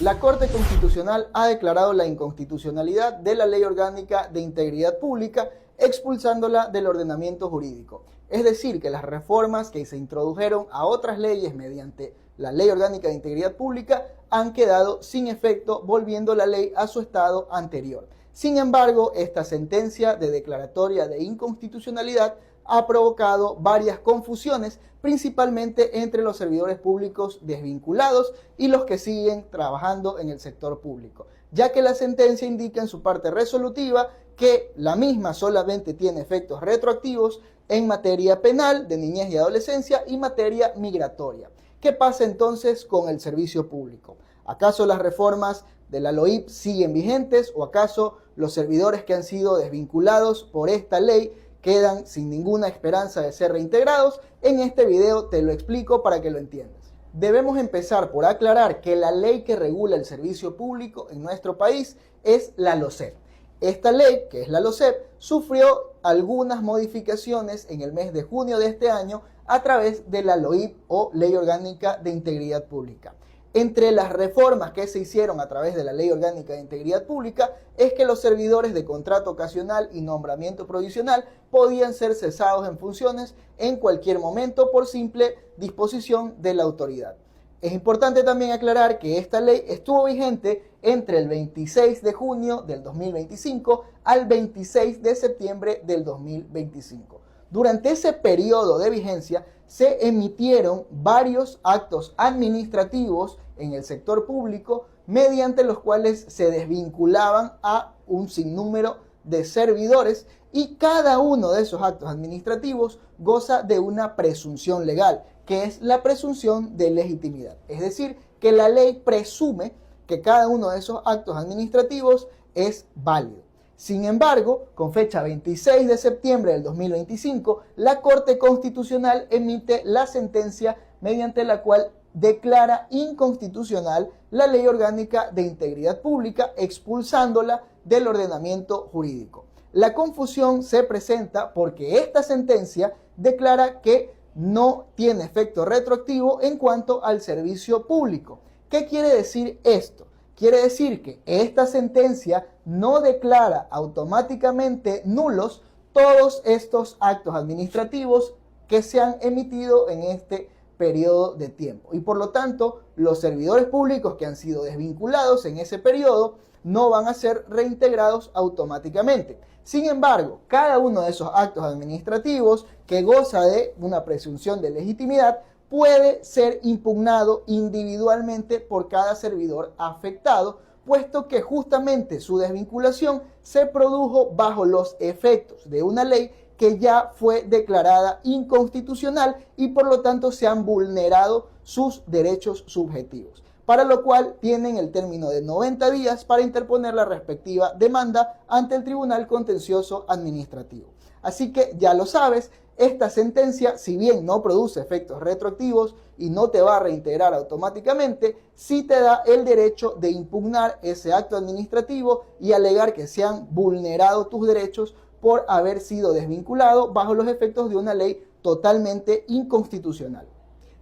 La Corte Constitucional ha declarado la inconstitucionalidad de la Ley Orgánica de Integridad Pública, expulsándola del ordenamiento jurídico. Es decir, que las reformas que se introdujeron a otras leyes mediante la Ley Orgánica de Integridad Pública han quedado sin efecto, volviendo la ley a su estado anterior. Sin embargo, esta sentencia de declaratoria de inconstitucionalidad ha provocado varias confusiones, principalmente entre los servidores públicos desvinculados y los que siguen trabajando en el sector público, ya que la sentencia indica en su parte resolutiva que la misma solamente tiene efectos retroactivos en materia penal, de niñez y adolescencia y materia migratoria. ¿Qué pasa entonces con el servicio público? ¿Acaso las reformas de la LOIP siguen vigentes o acaso los servidores que han sido desvinculados por esta ley quedan sin ninguna esperanza de ser reintegrados? En este video te lo explico para que lo entiendas. Debemos empezar por aclarar que la ley que regula el servicio público en nuestro país es la LOCEP. Esta ley, que es la LOCEP, sufrió algunas modificaciones en el mes de junio de este año a través de la LOIP o Ley Orgánica de Integridad Pública. Entre las reformas que se hicieron a través de la Ley Orgánica de Integridad Pública es que los servidores de contrato ocasional y nombramiento provisional podían ser cesados en funciones en cualquier momento por simple disposición de la autoridad. Es importante también aclarar que esta ley estuvo vigente entre el 26 de junio del 2025 al 26 de septiembre del 2025. Durante ese periodo de vigencia se emitieron varios actos administrativos en el sector público mediante los cuales se desvinculaban a un sinnúmero de servidores y cada uno de esos actos administrativos goza de una presunción legal, que es la presunción de legitimidad. Es decir, que la ley presume que cada uno de esos actos administrativos es válido. Sin embargo, con fecha 26 de septiembre del 2025, la Corte Constitucional emite la sentencia mediante la cual declara inconstitucional la Ley Orgánica de Integridad Pública, expulsándola del ordenamiento jurídico. La confusión se presenta porque esta sentencia declara que no tiene efecto retroactivo en cuanto al servicio público. ¿Qué quiere decir esto? Quiere decir que esta sentencia no declara automáticamente nulos todos estos actos administrativos que se han emitido en este periodo de tiempo. Y por lo tanto, los servidores públicos que han sido desvinculados en ese periodo no van a ser reintegrados automáticamente. Sin embargo, cada uno de esos actos administrativos que goza de una presunción de legitimidad puede ser impugnado individualmente por cada servidor afectado, puesto que justamente su desvinculación se produjo bajo los efectos de una ley que ya fue declarada inconstitucional y por lo tanto se han vulnerado sus derechos subjetivos, para lo cual tienen el término de 90 días para interponer la respectiva demanda ante el Tribunal Contencioso Administrativo. Así que ya lo sabes, esta sentencia, si bien no produce efectos retroactivos y no te va a reintegrar automáticamente, sí te da el derecho de impugnar ese acto administrativo y alegar que se han vulnerado tus derechos por haber sido desvinculado bajo los efectos de una ley totalmente inconstitucional.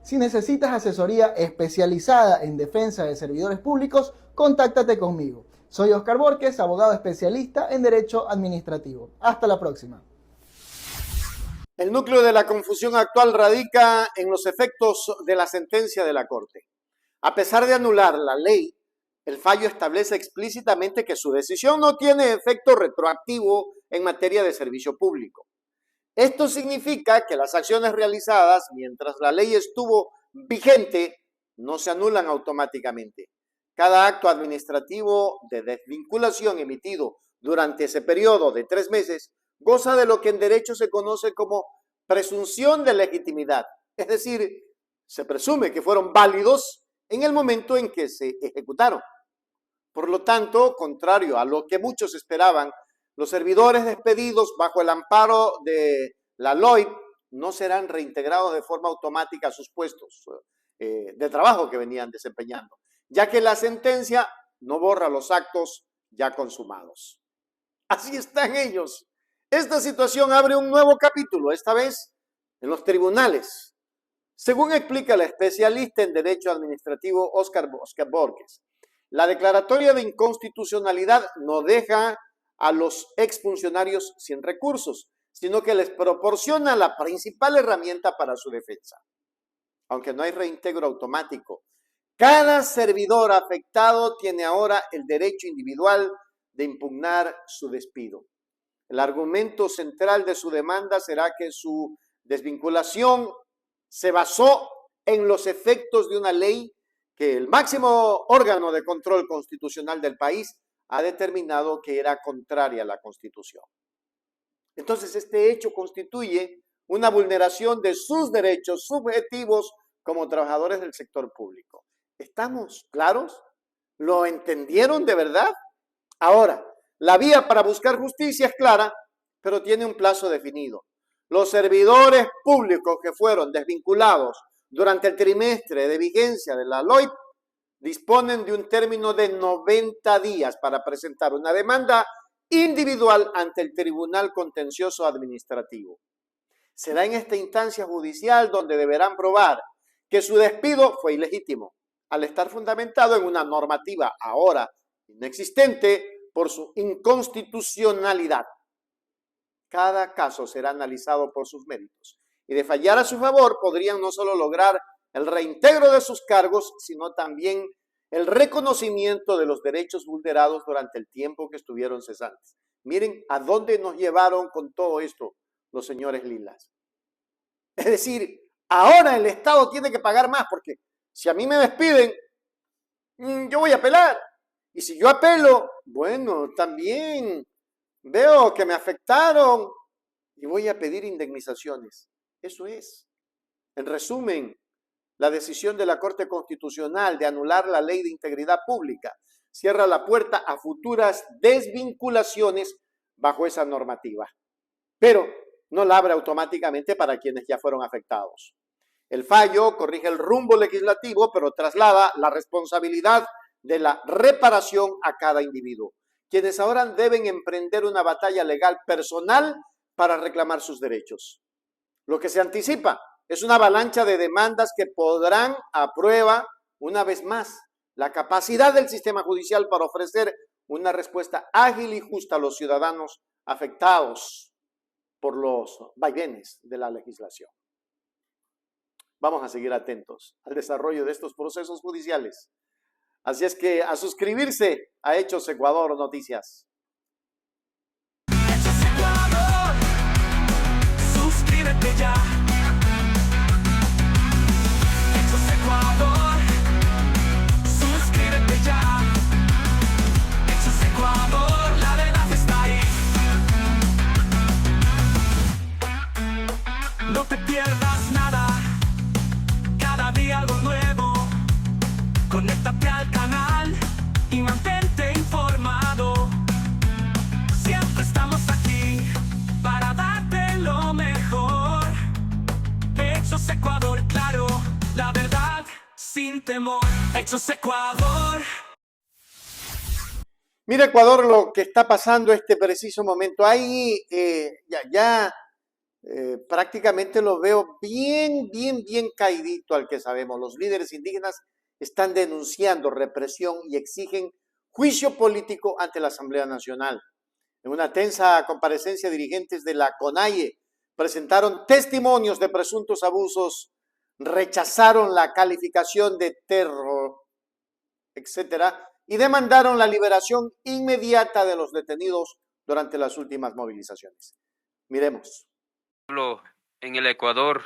Si necesitas asesoría especializada en defensa de servidores públicos, contáctate conmigo. Soy Oscar Borges, abogado especialista en Derecho Administrativo. Hasta la próxima. El núcleo de la confusión actual radica en los efectos de la sentencia de la Corte. A pesar de anular la ley, el fallo establece explícitamente que su decisión no tiene efecto retroactivo en materia de servicio público. Esto significa que las acciones realizadas mientras la ley estuvo vigente no se anulan automáticamente. Cada acto administrativo de desvinculación emitido durante ese periodo de 3 meses goza de lo que en derecho se conoce como presunción de legitimidad. Es decir, se presume que fueron válidos en el momento en que se ejecutaron. Por lo tanto, contrario a lo que muchos esperaban, los servidores despedidos bajo el amparo de la LOIP no serán reintegrados de forma automática a sus puestos de trabajo que venían desempeñando, ya que la sentencia no borra los actos ya consumados. Así están ellos. Esta situación abre un nuevo capítulo, esta vez en los tribunales. Según explica el especialista en Derecho Administrativo Oscar Borges, la declaratoria de inconstitucionalidad no deja a los exfuncionarios sin recursos, sino que les proporciona la principal herramienta para su defensa. Aunque no hay reintegro automático, cada servidor afectado tiene ahora el derecho individual de impugnar su despido. El argumento central de su demanda será que su desvinculación se basó en los efectos de una ley que el máximo órgano de control constitucional del país ha determinado que era contraria a la Constitución. Entonces, este hecho constituye una vulneración de sus derechos subjetivos como trabajadores del sector público. ¿Estamos claros? ¿Lo entendieron de verdad? Ahora, la vía para buscar justicia es clara, pero tiene un plazo definido. Los servidores públicos que fueron desvinculados durante el trimestre de vigencia de la LOIP disponen de un término de 90 días para presentar una demanda individual ante el Tribunal Contencioso Administrativo. Será en esta instancia judicial donde deberán probar que su despido fue ilegítimo, al estar fundamentado en una normativa ahora inexistente por su inconstitucionalidad. Cada caso será analizado por sus méritos y de fallar a su favor podrían no solo lograr el reintegro de sus cargos, sino también el reconocimiento de los derechos vulnerados durante el tiempo que estuvieron cesantes. Miren a dónde nos llevaron con todo esto los señores lilas. Es decir, ahora el Estado tiene que pagar más, porque si a mí me despiden, yo voy a apelar. Y si yo apelo, bueno, también veo que me afectaron y voy a pedir indemnizaciones. Eso es. En resumen, la decisión de la Corte Constitucional de anular la Ley de Integridad Pública cierra la puerta a futuras desvinculaciones bajo esa normativa, pero no la abre automáticamente para quienes ya fueron afectados. El fallo corrige el rumbo legislativo, pero traslada la responsabilidad de la reparación a cada individuo, quienes ahora deben emprender una batalla legal personal para reclamar sus derechos. Lo que se anticipa es una avalancha de demandas que pondrán a prueba, una vez más, la capacidad del sistema judicial para ofrecer una respuesta ágil y justa a los ciudadanos afectados por los vaivenes de la legislación. Vamos a seguir atentos al desarrollo de estos procesos judiciales. Así es que a suscribirse a Hechos Ecuador Noticias. Hechos Ecuador, suscríbete ya. Hechos Ecuador, suscríbete ya. Hechos Ecuador, la verdad está ahí. No te pierdas nada, cada día algo nuevo. Conéctate al canal y mantente informado. Siempre estamos aquí para darte lo mejor. Hechos Ecuador, claro, la verdad sin temor. Hechos Ecuador. Mira, Ecuador, lo que está pasando este preciso momento. Ahí prácticamente lo veo bien caidito al que sabemos. Los líderes indígenas están denunciando represión y exigen juicio político ante la Asamblea Nacional. En una tensa comparecencia, dirigentes de la CONAIE presentaron testimonios de presuntos abusos, rechazaron la calificación de terror, etcétera, y demandaron la liberación inmediata de los detenidos durante las últimas movilizaciones. Miremos. En el Ecuador,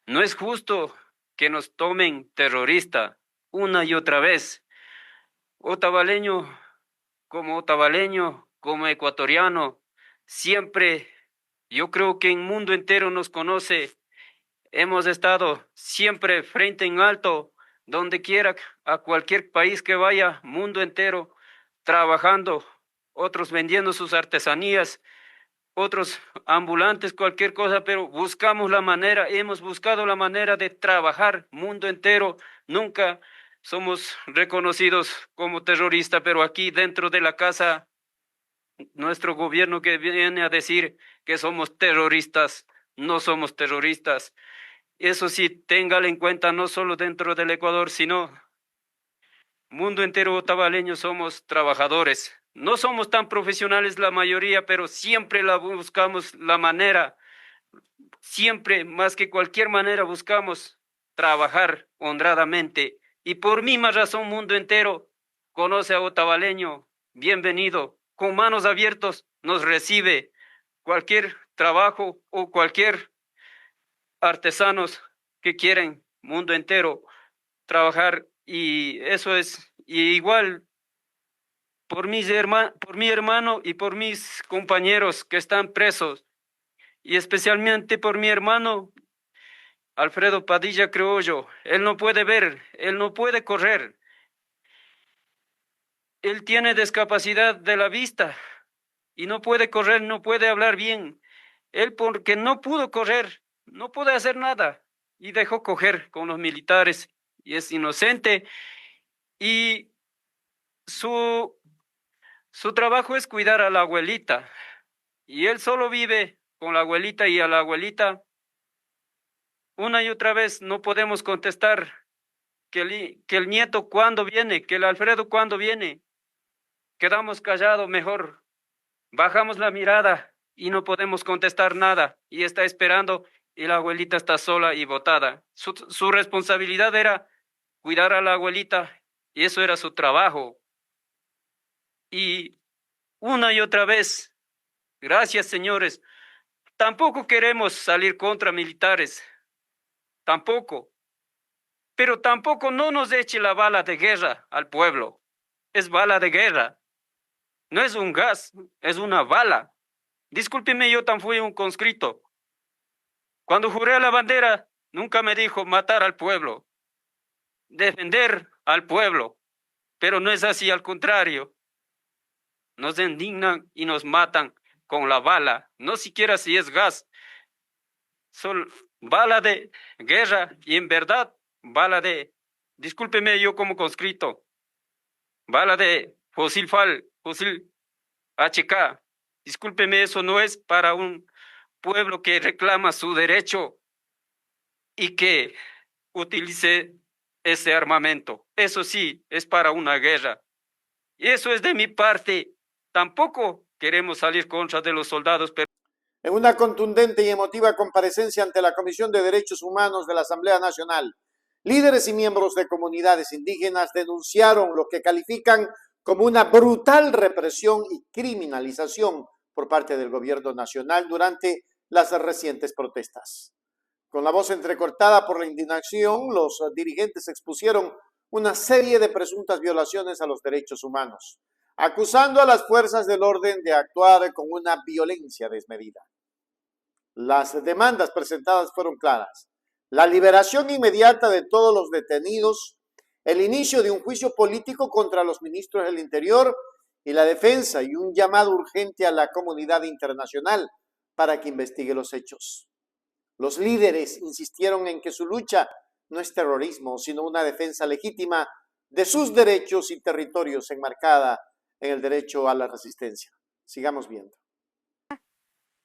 no es justo que nos tomen terrorista una y otra vez. Otavaleño, como ecuatoriano, siempre, yo creo que el mundo entero nos conoce. Hemos estado siempre frente en alto, donde quiera, a cualquier país que vaya, mundo entero, trabajando, otros vendiendo sus artesanías, otros ambulantes, cualquier cosa, pero buscamos la manera, hemos buscado la manera de trabajar, mundo entero, nunca somos reconocidos como terroristas, pero aquí dentro de la casa, nuestro gobierno que viene a decir que somos terroristas, no somos terroristas. Eso sí, téngalo en cuenta, no solo dentro del Ecuador, sino mundo entero otavaleño, somos trabajadores. No somos tan profesionales la mayoría, pero siempre buscamos la manera, siempre, más que cualquier manera, buscamos trabajar honradamente. Y por misma razón, mundo entero conoce a otavaleño. Bienvenido, con manos abiertas nos recibe cualquier trabajo o cualquier artesanos que quieren mundo entero trabajar, y eso es, y igual por mi hermano y por mis compañeros que están presos, y especialmente por mi hermano Alfredo Padilla Criollo. Él no puede ver, él no puede correr, él tiene discapacidad de la vista y no puede correr, no puede hablar bien. Él, porque no pudo correr, no pudo hacer nada y dejó coger con los militares y es inocente, y su trabajo es cuidar a la abuelita, y él solo vive con la abuelita, y a la abuelita una y otra vez no podemos contestar que el nieto cuándo viene, que el Alfredo cuándo viene. Quedamos callados, mejor bajamos la mirada y no podemos contestar nada, y está esperando, y la abuelita está sola y botada. Su responsabilidad era cuidar a la abuelita, y eso era su trabajo. Y una y otra vez, gracias señores, tampoco queremos salir contra militares, tampoco, pero tampoco no nos eche la bala de guerra al pueblo. Es bala de guerra, no es un gas, es una bala. Discúlpeme, yo tan fui un conscripto. Cuando juré a la bandera, nunca me dijo matar al pueblo, defender al pueblo, pero no es así, al contrario. Nos indignan y nos matan con la bala, no siquiera si es gas. Son bala de guerra, y en verdad, bala de, discúlpeme yo como conscripto, bala de fusil FAL, fusil HK. Discúlpeme, eso no es para un pueblo que reclama su derecho y que utilice ese armamento. Eso sí, es para una guerra. Y eso es de mi parte. Tampoco queremos salir contra de los soldados, pero... En una contundente y emotiva comparecencia ante la Comisión de Derechos Humanos de la Asamblea Nacional, líderes y miembros de comunidades indígenas denunciaron lo que califican como una brutal represión y criminalización por parte del gobierno nacional durante las recientes protestas. Con la voz entrecortada por la indignación, los dirigentes expusieron una serie de presuntas violaciones a los derechos humanos, acusando a las fuerzas del orden de actuar con una violencia desmedida. Las demandas presentadas fueron claras: la liberación inmediata de todos los detenidos, el inicio de un juicio político contra los ministros del Interior y la defensa, y un llamado urgente a la comunidad internacional para que investigue los hechos. Los líderes insistieron en que su lucha no es terrorismo, sino una defensa legítima de sus derechos y territorios enmarcada en el derecho a la resistencia. Sigamos viendo.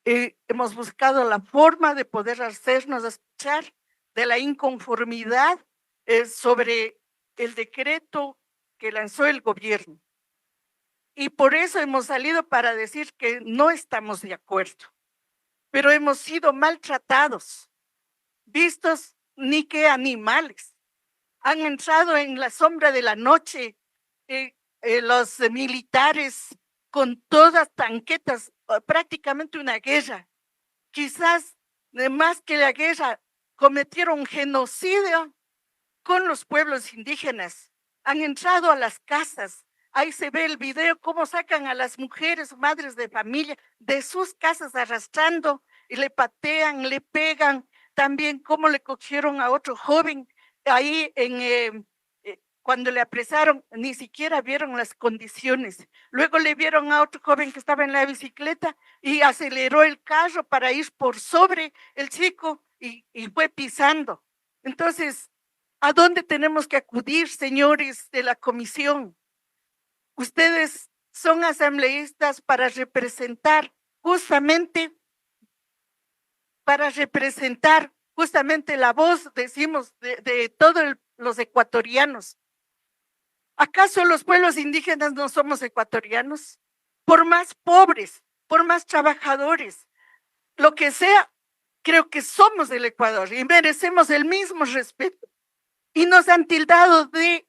Hemos buscado la forma de poder hacernos escuchar de la inconformidad sobre el decreto que lanzó el gobierno. Y por eso hemos salido para decir que no estamos de acuerdo, pero hemos sido maltratados, vistos ni que animales. Han entrado en la sombra de la noche los militares con todas tanquetas, prácticamente una guerra. Quizás, más que la guerra, cometieron genocidio con los pueblos indígenas. Han entrado a las casas. Ahí se ve el video, cómo sacan a las mujeres, madres de familia, de sus casas arrastrando, y le patean, le pegan. También cómo le cogieron a otro joven. Ahí cuando le apresaron, ni siquiera vieron las condiciones. Luego le vieron a otro joven que estaba en la bicicleta y aceleró el carro para ir por sobre el chico y fue pisando. Entonces, ¿a dónde tenemos que acudir, señores de la comisión? Ustedes son asambleístas para representar justamente la voz, decimos, de todos los ecuatorianos. ¿Acaso los pueblos indígenas no somos ecuatorianos? Por más pobres, por más trabajadores, lo que sea, creo que somos del Ecuador y merecemos el mismo respeto. Y nos han tildado de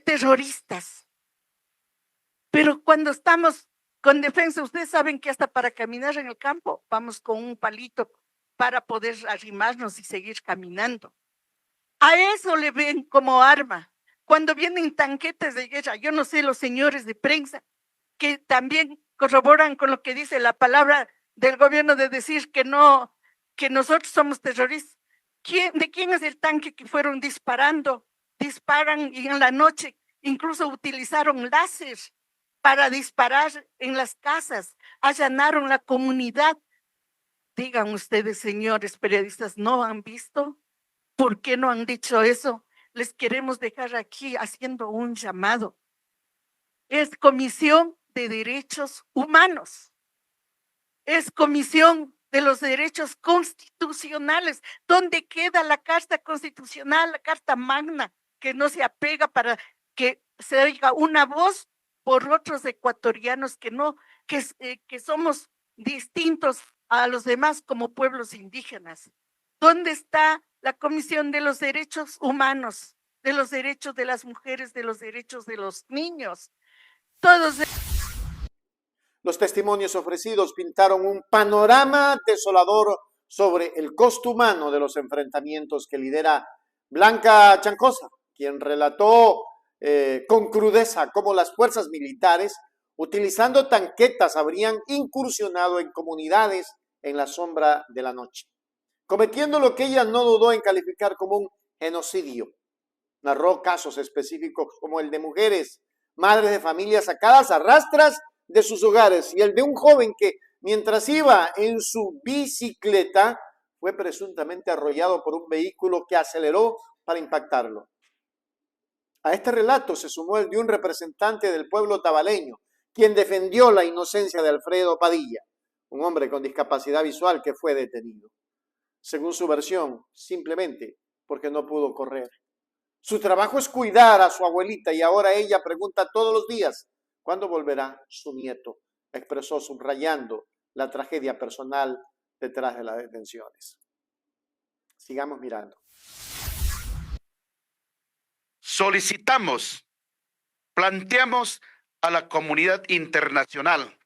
terroristas. Pero cuando estamos con defensa, ustedes saben que hasta para caminar en el campo vamos con un palito para poder arrimarnos y seguir caminando. A eso le ven como arma. Cuando vienen tanquetes de guerra, yo no sé, los señores de prensa que también corroboran con lo que dice la palabra del gobierno de decir que no, que nosotros somos terroristas. ¿De quién es el tanque que fueron disparando? Disparan y en la noche incluso utilizaron láser para disparar en las casas, allanaron la comunidad. Digan ustedes, señores periodistas, ¿no han visto? ¿Por qué no han dicho eso? Les queremos dejar aquí haciendo un llamado. Es Comisión de Derechos Humanos. Es Comisión de los Derechos Constitucionales. ¿Dónde queda la Carta Constitucional, la Carta Magna, que no se apega para que se oiga una voz por otros ecuatorianos que somos distintos a los demás como pueblos indígenas? ¿Dónde está la Comisión de los Derechos Humanos, de los derechos de las mujeres, de los derechos de los niños? Todos. Los testimonios ofrecidos pintaron un panorama desolador sobre el costo humano de los enfrentamientos que lidera Blanca Chancosa, quien relató con crudeza cómo las fuerzas militares, utilizando tanquetas, habrían incursionado en comunidades en la sombra de la noche, cometiendo lo que ella no dudó en calificar como un genocidio. Narró casos específicos como el de mujeres, madres de familias sacadas a rastras de sus hogares, y el de un joven que, mientras iba en su bicicleta, fue presuntamente arrollado por un vehículo que aceleró para impactarlo. A este relato se sumó el de un representante del pueblo tabaleño, quien defendió la inocencia de Alfredo Padilla, un hombre con discapacidad visual que fue detenido. Según su versión, simplemente porque no pudo correr. Su trabajo es cuidar a su abuelita y ahora ella pregunta todos los días ¿cuándo volverá su nieto?, expresó subrayando la tragedia personal detrás de las detenciones. Sigamos mirando. Solicitamos, planteamos a la comunidad internacional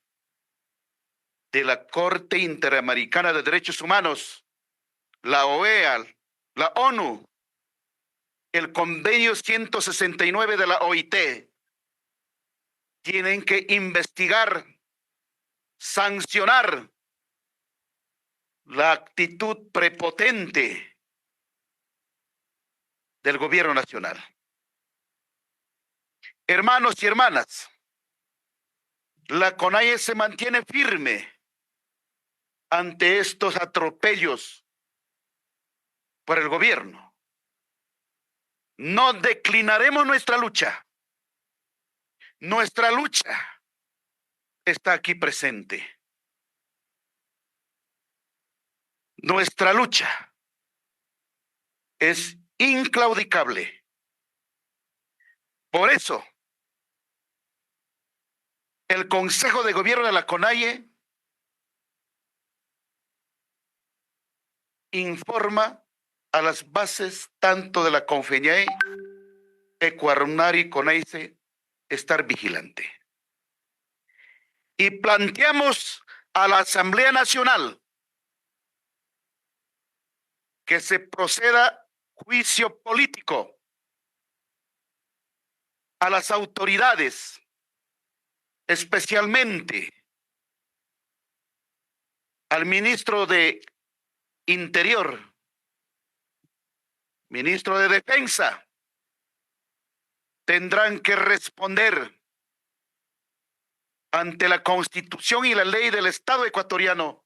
de la Corte Interamericana de Derechos Humanos, la OEA, la ONU, el Convenio 169 de la OIT, tienen que investigar, sancionar la actitud prepotente del gobierno nacional. Hermanos y hermanas, la CONAIE se mantiene firme ante estos atropellos por el gobierno. No declinaremos nuestra lucha. Nuestra lucha está aquí presente. Nuestra lucha es inclaudicable. Por eso, el Consejo de Gobierno de la CONAIE informa a las bases tanto de la CONFENIAE, Ecuarunari, CONAICE, estar vigilante. Y planteamos a la Asamblea Nacional que se proceda juicio político a las autoridades, especialmente al ministro de Interior, ministro de Defensa. Tendrán que responder ante la Constitución y la ley del Estado ecuatoriano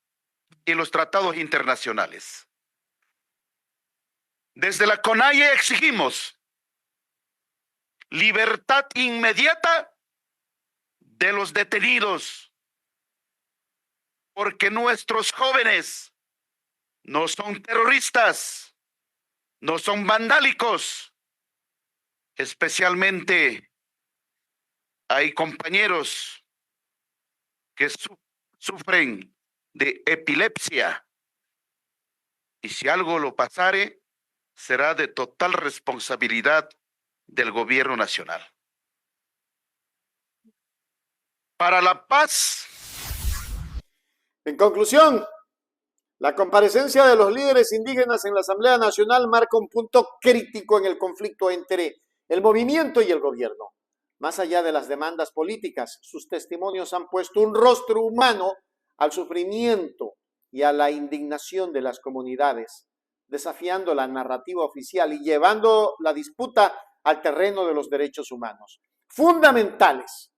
y los tratados internacionales. Desde la CONAIE exigimos libertad inmediata de los detenidos, porque nuestros jóvenes no son terroristas, no son vandálicos. Especialmente hay compañeros que sufren de epilepsia, y si algo lo pasare, será de total responsabilidad del gobierno nacional. para la paz. En conclusión, la comparecencia de los líderes indígenas en la Asamblea Nacional marca un punto crítico en el conflicto entre el movimiento y el gobierno. Más allá de las demandas políticas, sus testimonios han puesto un rostro humano al sufrimiento y a la indignación de las comunidades, desafiando la narrativa oficial y llevando la disputa al terreno de los derechos humanos. Fundamentales,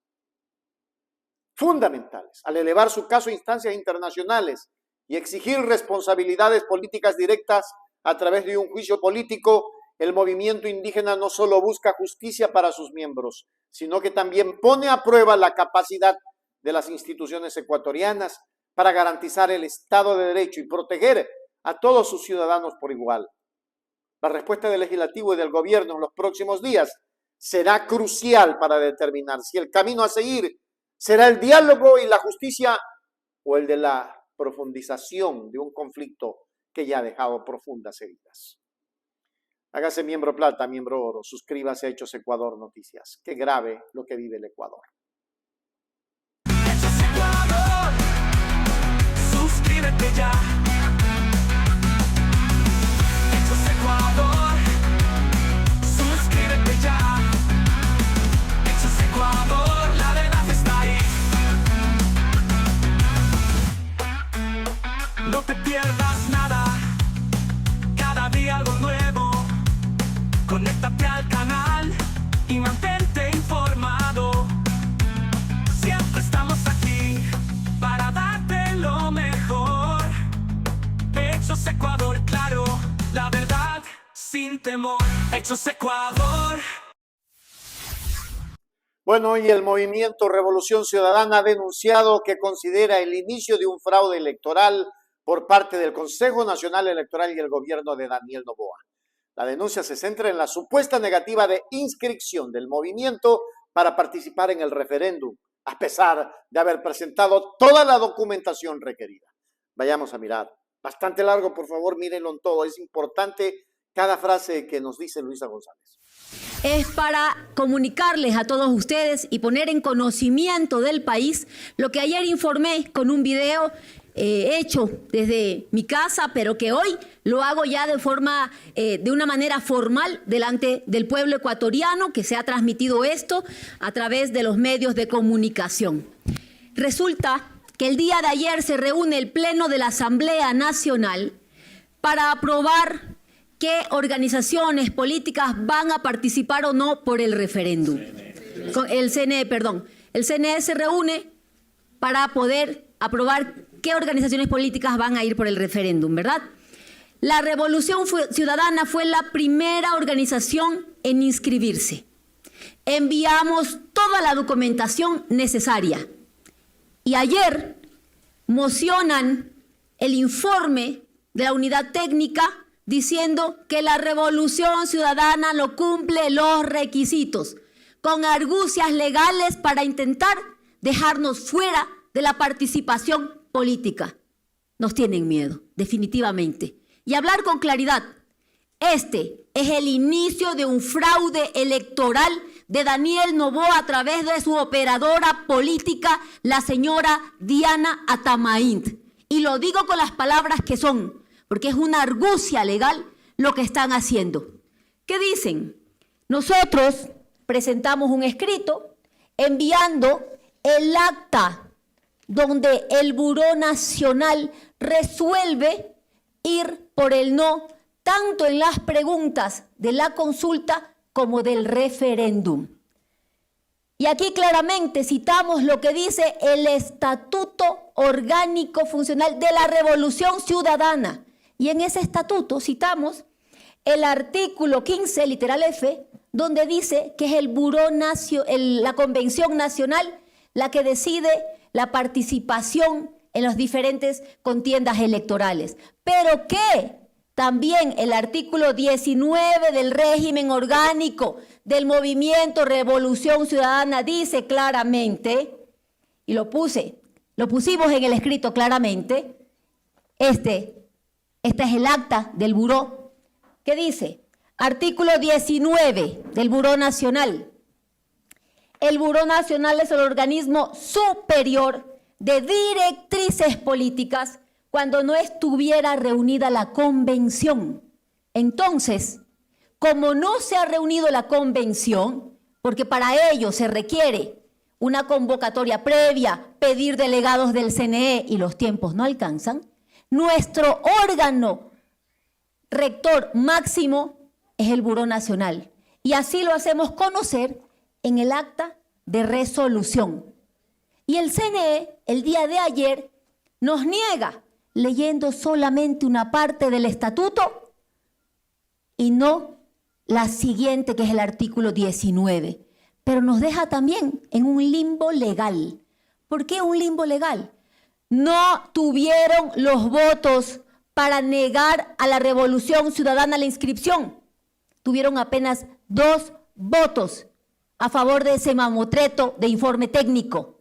al elevar su caso a instancias internacionales y exigir responsabilidades políticas directas a través de un juicio político, el movimiento indígena no solo busca justicia para sus miembros, sino que también pone a prueba la capacidad de las instituciones ecuatorianas para garantizar el Estado de Derecho y proteger a todos sus ciudadanos por igual. La respuesta del legislativo y del gobierno en los próximos días será crucial para determinar si el camino a seguir será el diálogo y la justicia o el de la profundización de un conflicto que ya ha dejado profundas heridas. Hágase miembro plata, miembro oro, suscríbase a Hechos Ecuador Noticias. Qué grave lo que vive el Ecuador. Hechos Ecuador, suscríbete ya. Hechos Ecuador, suscríbete ya. Hechos Ecuador, la verdad está ahí. No te pierdas nada, cada día algo nuevo. Conéctate al canal y mantente informado. Siempre estamos aquí para darte lo mejor. Hechos Ecuador, claro, la verdad sin temor. Hechos Ecuador. Bueno, y el movimiento Revolución Ciudadana ha denunciado que considera el inicio de un fraude electoral por parte del Consejo Nacional Electoral y el gobierno de Daniel Noboa. La denuncia se centra en la supuesta negativa de inscripción del movimiento para participar en el referéndum, a pesar de haber presentado toda la documentación requerida. Vayamos a mirar. Bastante largo, por favor, mírenlo en todo. Es importante cada frase que nos dice Luisa González. Es para comunicarles a todos ustedes y poner en conocimiento del país lo que ayer informé con un video hecho desde mi casa, pero que hoy lo hago ya de una manera formal delante del pueblo ecuatoriano, que se ha transmitido esto a través de los medios de comunicación. Resulta que el día de ayer se reúne el Pleno de la Asamblea Nacional para aprobar qué organizaciones políticas van a participar o no por el referéndum. El CNE se reúne para poder aprobar qué organizaciones políticas van a ir por el referéndum, ¿verdad? La Revolución Ciudadana fue la primera organización en inscribirse. Enviamos toda la documentación necesaria. Y ayer mocionan el informe de la unidad técnica diciendo que la Revolución Ciudadana no cumple los requisitos, con argucias legales para intentar dejarnos fuera de la participación política. Nos tienen miedo, definitivamente. Y hablar con claridad, este es el inicio de un fraude electoral de Daniel Noboa a través de su operadora política, la señora Diana Atamaín. Y lo digo con las palabras que son, porque es una argucia legal lo que están haciendo. ¿Qué dicen? Nosotros presentamos un escrito enviando el acta donde el Buró Nacional resuelve ir por el no, tanto en las preguntas de la consulta como del referéndum. Y aquí claramente citamos lo que dice el Estatuto Orgánico Funcional de la Revolución Ciudadana. Y en ese estatuto citamos el artículo 15, literal F, donde dice que es el Buró la Convención Nacional la que decide la participación en las diferentes contiendas electorales. Pero que también el artículo 19 del régimen orgánico del movimiento Revolución Ciudadana dice claramente, y lo pusimos en el escrito claramente, este es el acta del Buró, que dice, artículo 19 del Buró Nacional, el Buró Nacional es el organismo superior de directrices políticas cuando no estuviera reunida la convención. Entonces, como no se ha reunido la convención, porque para ello se requiere una convocatoria previa, pedir delegados del CNE y los tiempos no alcanzan, nuestro órgano rector máximo es el Buró Nacional. Y así lo hacemos conocer en el acta de resolución. Y el CNE, el día de ayer, nos niega, leyendo solamente una parte del estatuto y no la siguiente, que es el artículo 19. Pero nos deja también en un limbo legal. ¿Por qué un limbo legal? No tuvieron los votos para negar a la Revolución Ciudadana la inscripción. Tuvieron apenas 2 votos a favor de ese mamotreto de informe técnico.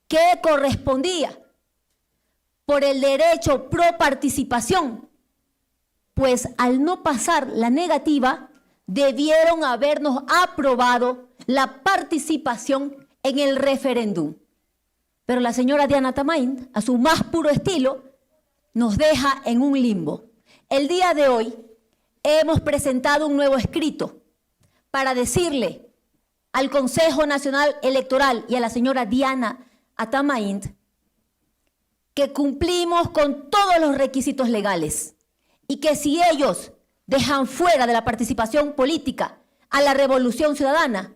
¿Qué correspondía? Por el derecho pro participación. Pues al no pasar la negativa, debieron habernos aprobado la participación en el referéndum. Pero la señora Diana Tamain, a su más puro estilo, nos deja en un limbo. El día de hoy hemos presentado un nuevo escrito para decirle al Consejo Nacional Electoral y a la señora Diana Atamaint que cumplimos con todos los requisitos legales y que si ellos dejan fuera de la participación política a la Revolución Ciudadana,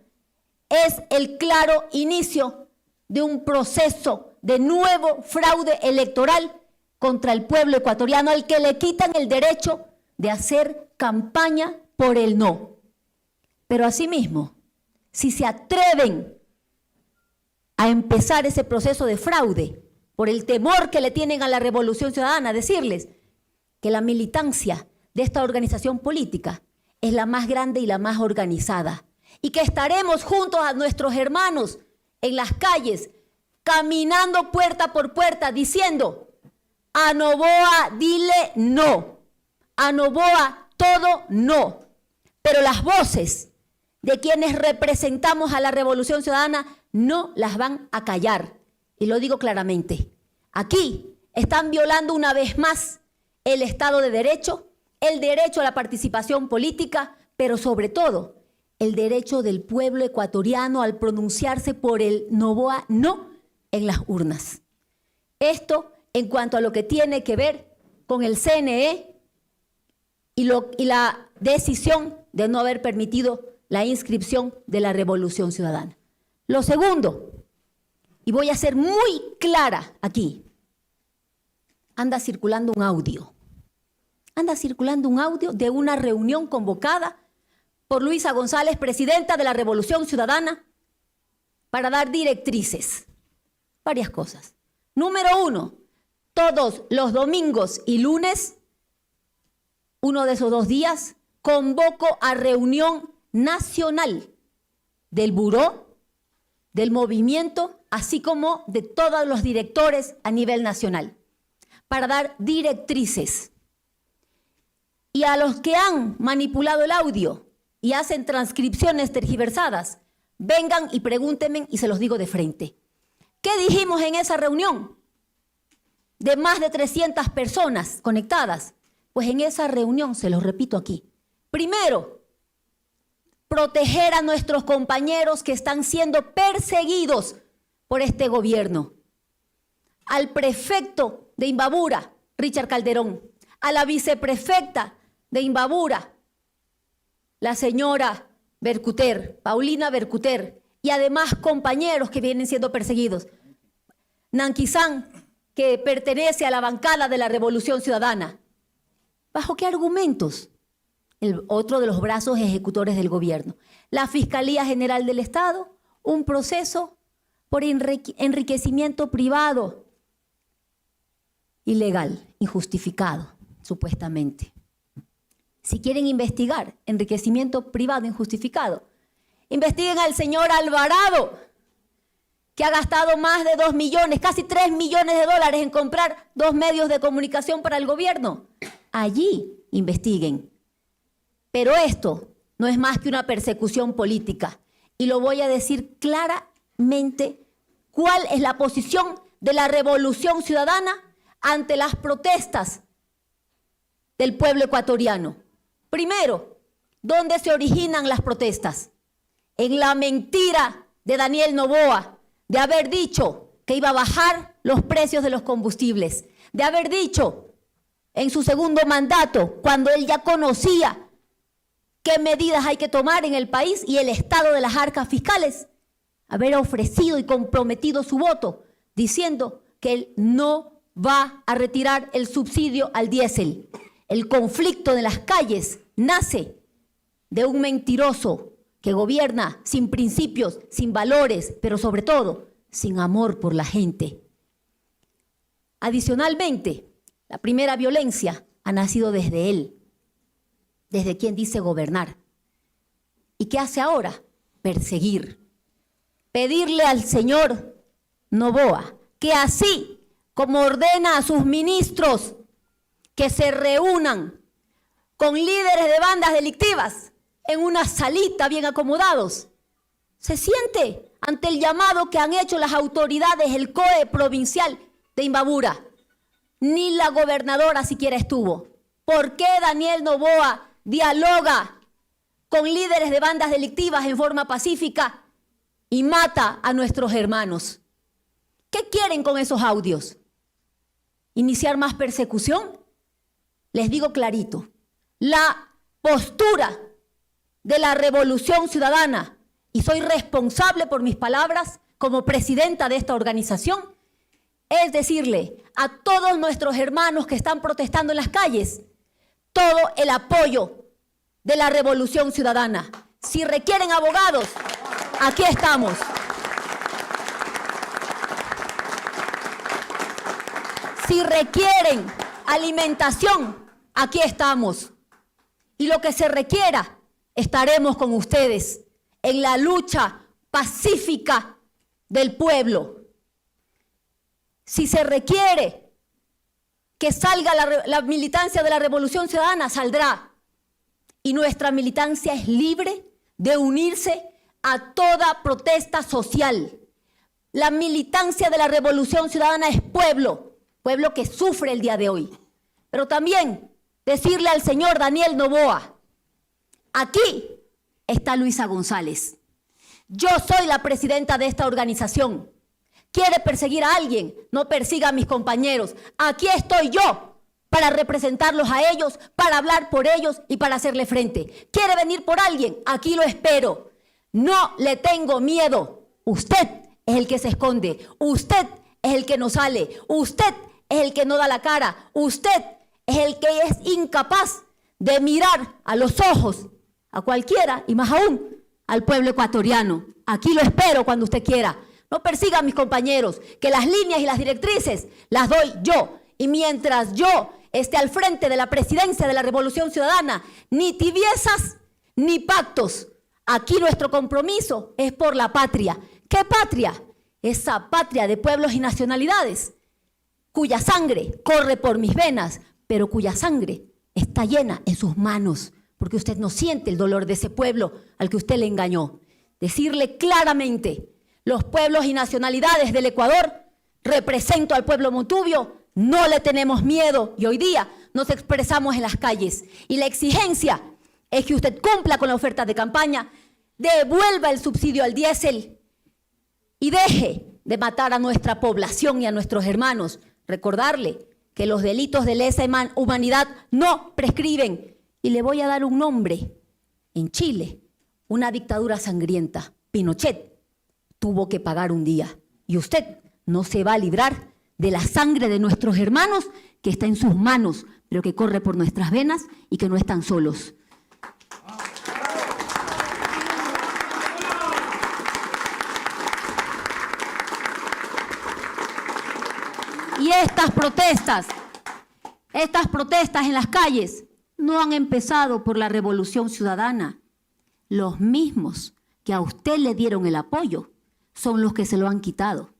es el claro inicio de un proceso de nuevo fraude electoral contra el pueblo ecuatoriano, al que le quitan el derecho de hacer campaña por el no. Pero asimismo, si se atreven a empezar ese proceso de fraude por el temor que le tienen a la Revolución Ciudadana, decirles que la militancia de esta organización política es la más grande y la más organizada, y que estaremos juntos a nuestros hermanos en las calles, caminando puerta por puerta, diciendo: a Noboa dile no, a Noboa todo no. Pero las voces de quienes representamos a la Revolución Ciudadana no las van a callar. Y lo digo claramente, aquí están violando una vez más el Estado de Derecho, el derecho a la participación política, pero sobre todo el derecho del pueblo ecuatoriano al pronunciarse por el Noboa no en las urnas. Esto en cuanto a lo que tiene que ver con el CNE y la decisión de no haber permitido la inscripción de la Revolución Ciudadana. Lo segundo, y voy a ser muy clara aquí, anda circulando un audio. Anda circulando un audio de una reunión convocada por Luisa González, presidenta de la Revolución Ciudadana, para dar directrices. Varias cosas. Número 1, todos los domingos y lunes, uno de esos 2 días, convoco a reunión nacional del Buró, del movimiento, así como de todos los directores a nivel nacional, para dar directrices. Y a los que han manipulado el audio y hacen transcripciones tergiversadas, vengan y pregúntenme y se los digo de frente. ¿Qué dijimos en esa reunión? De más de 300 personas conectadas. Pues en esa reunión, se los repito aquí, primero, proteger a nuestros compañeros que están siendo perseguidos por este gobierno. Al prefecto de Imbabura, Richard Calderón, a la viceprefecta de Imbabura, la señora Bercuter, Paulina Bercuter, y además compañeros que vienen siendo perseguidos. Nanquizán, que pertenece a la bancada de la Revolución Ciudadana. ¿Bajo qué argumentos? El otro de los brazos ejecutores del gobierno. La Fiscalía General del Estado, un proceso por enriquecimiento privado, ilegal, injustificado, supuestamente. Si quieren investigar enriquecimiento privado injustificado, investiguen al señor Alvarado, que ha gastado más de 2 millones, casi 3 millones de dólares en comprar 2 medios de comunicación para el gobierno. Allí investiguen. Pero esto no es más que una persecución política. y lo voy a decir claramente cuál es la posición de la Revolución Ciudadana ante las protestas del pueblo ecuatoriano. Primero, ¿dónde se originan las protestas? En la mentira de Daniel Noboa de haber dicho que iba a bajar los precios de los combustibles, de haber dicho en su segundo mandato, cuando él ya conocía qué medidas hay que tomar en el país y el estado de las arcas fiscales, haber ofrecido y comprometido su voto diciendo que él no va a retirar el subsidio al diésel. El conflicto de las calles nace de un mentiroso que gobierna sin principios, sin valores, pero sobre todo sin amor por la gente. Adicionalmente, la primera violencia ha nacido desde él, desde quien dice gobernar. ¿Y qué hace ahora? Perseguir. Pedirle al señor Noboa que así como ordena a sus ministros que se reúnan con líderes de bandas delictivas en una salita bien acomodados, se siente ante el llamado que han hecho las autoridades, el COE provincial de Imbabura. Ni la gobernadora siquiera estuvo. ¿Por qué Daniel Noboa dialoga con líderes de bandas delictivas en forma pacífica y mata a nuestros hermanos? ¿Qué quieren con esos audios? ¿Iniciar más persecución? Les digo clarito, la postura de la Revolución Ciudadana, y soy responsable por mis palabras como presidenta de esta organización, es decirle a todos nuestros hermanos que están protestando en las calles, todo el apoyo de la Revolución Ciudadana. Si requieren abogados, aquí estamos. Si requieren alimentación, aquí estamos. Y lo que se requiera, estaremos con ustedes en la lucha pacífica del pueblo. Si se requiere que salga la militancia de la Revolución Ciudadana, saldrá. Y nuestra militancia es libre de unirse a toda protesta social. La militancia de la Revolución Ciudadana es pueblo, pueblo que sufre el día de hoy. Pero también decirle al señor Daniel Noboa, aquí está Luisa González. Yo soy la presidenta de esta organización. ¿Quiere perseguir a alguien? No persiga a mis compañeros. Aquí estoy yo para representarlos a ellos, para hablar por ellos y para hacerle frente. ¿Quiere venir por alguien? Aquí lo espero. No le tengo miedo. Usted es el que se esconde. Usted es el que no sale. Usted es el que no da la cara. Usted es el que es incapaz de mirar a los ojos a cualquiera y más aún al pueblo ecuatoriano. Aquí lo espero cuando usted quiera. No persiga a mis compañeros, que las líneas y las directrices las doy yo. Y mientras yo esté al frente de la presidencia de la Revolución Ciudadana, ni tibiezas ni pactos. Aquí nuestro compromiso es por la patria. ¿Qué patria? Esa patria de pueblos y nacionalidades, cuya sangre corre por mis venas, pero cuya sangre está llena en sus manos, porque usted no siente el dolor de ese pueblo al que usted le engañó. Decirle claramente, los pueblos y nacionalidades del Ecuador, represento al pueblo montubio, no le tenemos miedo y hoy día nos expresamos en las calles. Y la exigencia es que usted cumpla con la oferta de campaña, devuelva el subsidio al diésel y deje de matar a nuestra población y a nuestros hermanos. Recordarle que los delitos de lesa humanidad no prescriben. Y le voy a dar un nombre. En Chile, una dictadura sangrienta, Pinochet, tuvo que pagar un día. Y usted no se va a librar de la sangre de nuestros hermanos que está en sus manos, pero que corre por nuestras venas y que no están solos. Y estas protestas en las calles no han empezado por la Revolución Ciudadana. Los mismos que a usted le dieron el apoyo son los que se lo han quitado.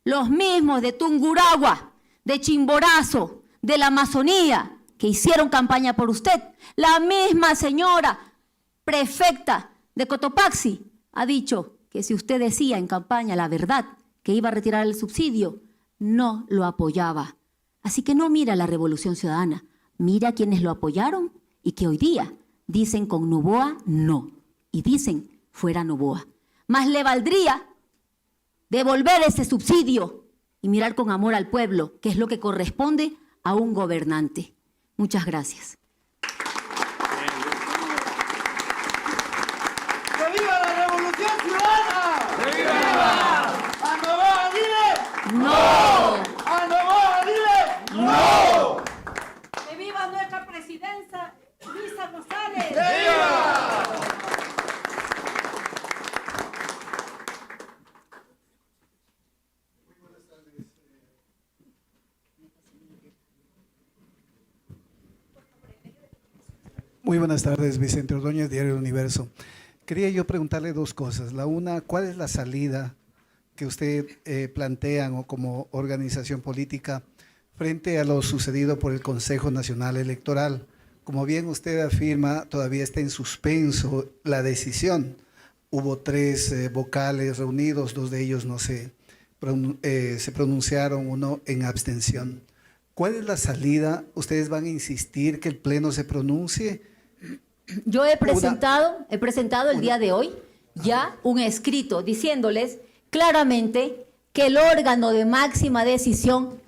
Los mismos de Tungurahua, de Chimborazo, de la Amazonía, que hicieron campaña por usted. La misma señora prefecta de Cotopaxi ha dicho que si usted decía en campaña la verdad, que iba a retirar el subsidio, no lo apoyaba. Así que no mira la Revolución Ciudadana, mira a quienes lo apoyaron y que hoy día dicen con Noboa no, y dicen fuera Noboa. Más le valdría devolver ese subsidio y mirar con amor al pueblo, que es lo que corresponde a un gobernante. Muchas gracias. ¡Que viva la Revolución Ciudadana! ¡Que viva! ¡A Noboa dile! ¡No! ¡A Noboa dile! ¡No! ¡Que viva nuestra presidenta Luisa González! ¡Que viva! Muy buenas tardes, Vicente Ordóñez, Diario El Universo. Quería yo preguntarle dos cosas. La una, ¿cuál es la salida que usted plantean o como organización política frente a lo sucedido por el Consejo Nacional Electoral? Como bien usted afirma, todavía está en suspenso la decisión. Hubo 3 vocales reunidos, 2 de ellos no se pronunciaron, 1 en abstención. ¿Cuál es la salida? ¿Ustedes van a insistir que el Pleno se pronuncie? Yo he presentado el día de hoy ya un escrito diciéndoles claramente que el órgano de máxima decisión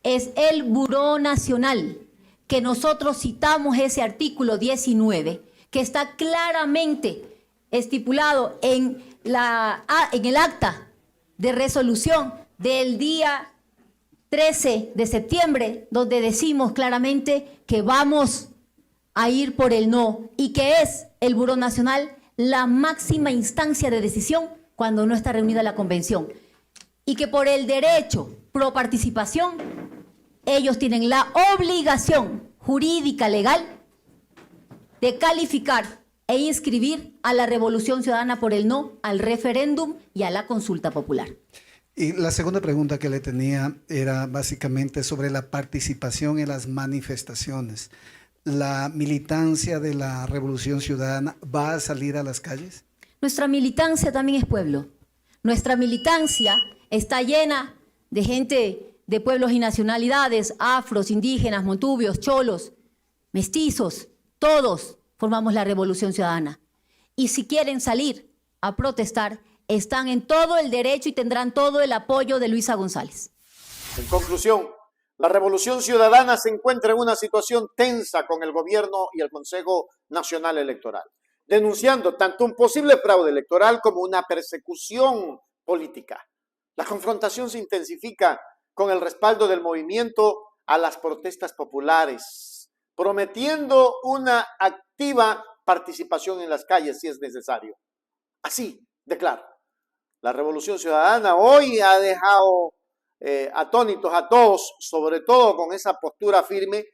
es el Buró Nacional, que nosotros citamos ese artículo 19, que está claramente estipulado en el acta de resolución del día 13 de septiembre, donde decimos claramente que vamos a ir por el no y que es el Buró Nacional la máxima instancia de decisión cuando no está reunida la convención. Y que por el derecho pro participación, ellos tienen la obligación jurídica legal de calificar e inscribir a la Revolución Ciudadana por el no, al referéndum y a la consulta popular. Y la segunda pregunta que le tenía era básicamente sobre la participación en las manifestaciones. ¿La militancia de la Revolución Ciudadana va a salir a las calles? Nuestra militancia también es pueblo. Nuestra militancia está llena de gente de pueblos y nacionalidades, afros, indígenas, montubios, cholos, mestizos, todos formamos la Revolución Ciudadana. Y si quieren salir a protestar, están en todo el derecho y tendrán todo el apoyo de Luisa González. En conclusión, la Revolución Ciudadana se encuentra en una situación tensa con el gobierno y el Consejo Nacional Electoral, denunciando tanto un posible fraude electoral como una persecución política. La confrontación se intensifica con el respaldo del movimiento a las protestas populares, prometiendo una activa participación en las calles si es necesario. Así de claro, la Revolución Ciudadana hoy ha dejado atónitos a todos, sobre todo con esa postura firme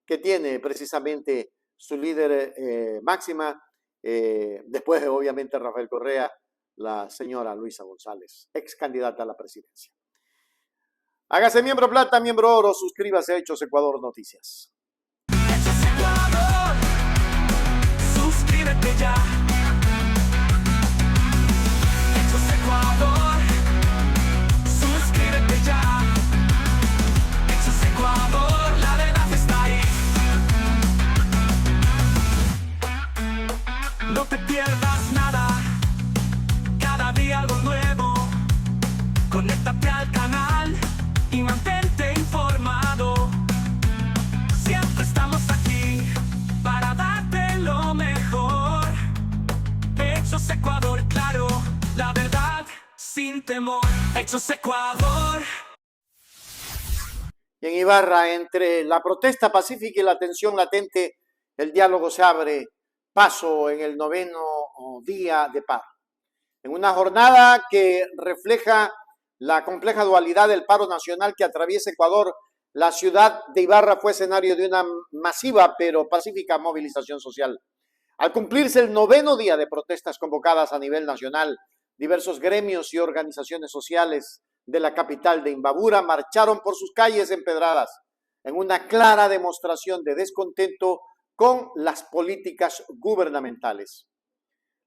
que tiene precisamente su líder máxima, después de obviamente Rafael Correa, la señora Luisa González, ex candidata a la presidencia. Hágase miembro plata, miembro oro, suscríbase a Hechos Ecuador Noticias. Hechos Ecuador, suscríbete ya. Hechos Ecuador, suscríbete ya. Hechos Ecuador, la verdad está ahí. No te pierdas nada, cada día algo nuevo. Conéctate al canal y mantente informado. Siempre estamos aquí para darte lo mejor. Hechos Ecuador, claro, la verdad sin temor. Hechos Ecuador. Y en Ibarra, entre la protesta pacífica y la tensión latente, el diálogo se abre paso en el 9º día de paro. En una jornada que refleja la compleja dualidad del paro nacional que atraviesa Ecuador, la ciudad de Ibarra fue escenario de una masiva pero pacífica movilización social. Al cumplirse el 9º día de protestas convocadas a nivel nacional, diversos gremios y organizaciones sociales de la capital de Imbabura marcharon por sus calles empedradas en una clara demostración de descontento con las políticas gubernamentales.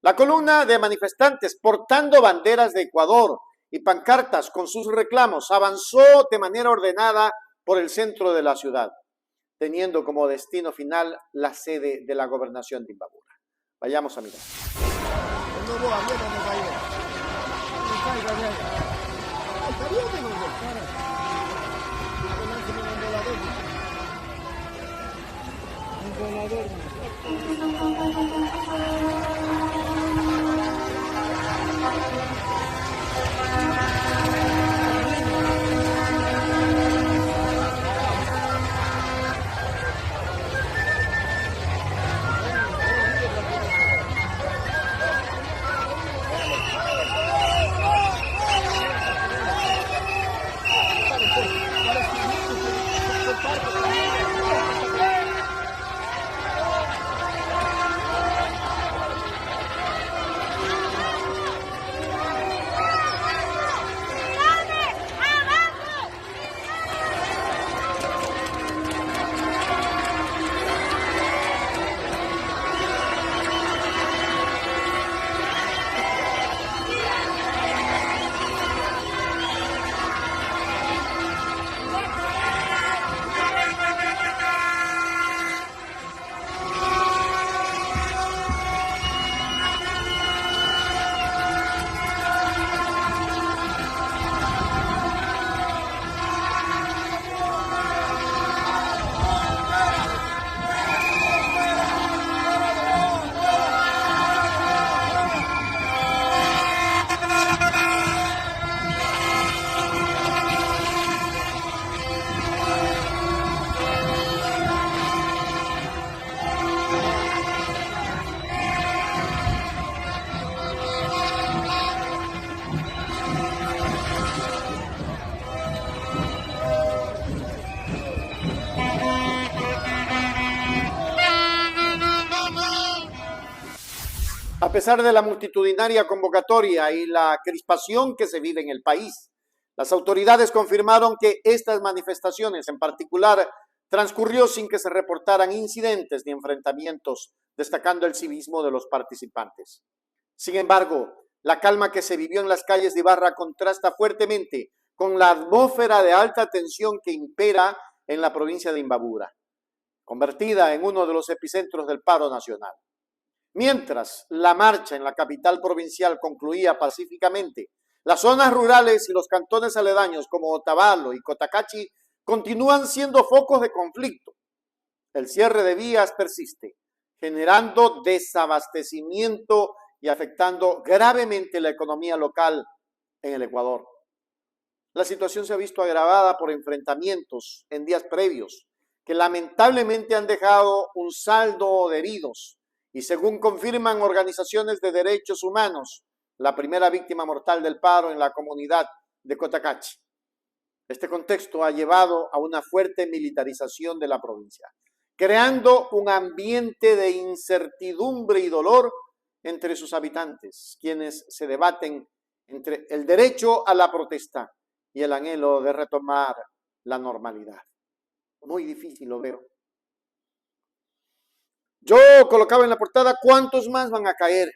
La columna de manifestantes portando banderas de Ecuador y pancartas con sus reclamos avanzó de manera ordenada por el centro de la ciudad, teniendo como destino final la sede de la gobernación de Imbabura. Vayamos a mirar. A pesar de la multitudinaria convocatoria y la crispación que se vive en el país, las autoridades confirmaron que estas manifestaciones en particular transcurrió sin que se reportaran incidentes ni enfrentamientos, destacando el civismo de los participantes. Sin embargo, la calma que se vivió en las calles de Ibarra contrasta fuertemente con la atmósfera de alta tensión que impera en la provincia de Imbabura, convertida en uno de los epicentros del paro nacional. Mientras la marcha en la capital provincial concluía pacíficamente, las zonas rurales y los cantones aledaños como Otavalo y Cotacachi continúan siendo focos de conflicto. El cierre de vías persiste, generando desabastecimiento y afectando gravemente la economía local en el Ecuador. La situación se ha visto agravada por enfrentamientos en días previos que lamentablemente han dejado un saldo de heridos y, según confirman organizaciones de derechos humanos, la primera víctima mortal del paro en la comunidad de Cotacachi. Este contexto ha llevado a una fuerte militarización de la provincia, creando un ambiente de incertidumbre y dolor entre sus habitantes, quienes se debaten entre el derecho a la protesta y el anhelo de retomar la normalidad. Muy difícil, lo veo. Yo colocaba en la portada, ¿cuántos más van a caer?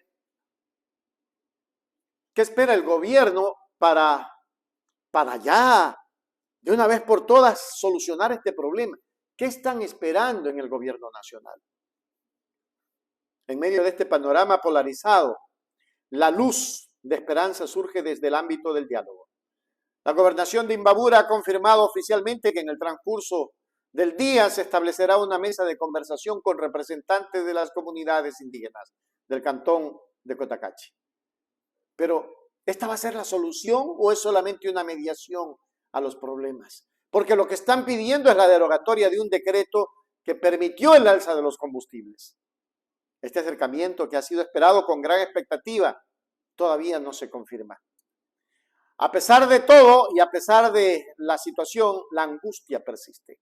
¿Qué espera el gobierno para ya, de una vez por todas, solucionar este problema? ¿Qué están esperando en el gobierno nacional? En medio de este panorama polarizado, la luz de esperanza surge desde el ámbito del diálogo. La gobernación de Imbabura ha confirmado oficialmente que en el transcurso del día se establecerá una mesa de conversación con representantes de las comunidades indígenas del cantón de Cotacachi. Pero, ¿esta va a ser la solución o es solamente una mediación a los problemas? Porque lo que están pidiendo es la derogatoria de un decreto que permitió el alza de los combustibles. Este acercamiento, que ha sido esperado con gran expectativa, todavía no se confirma. A pesar de todo y a pesar de la situación, la angustia persiste.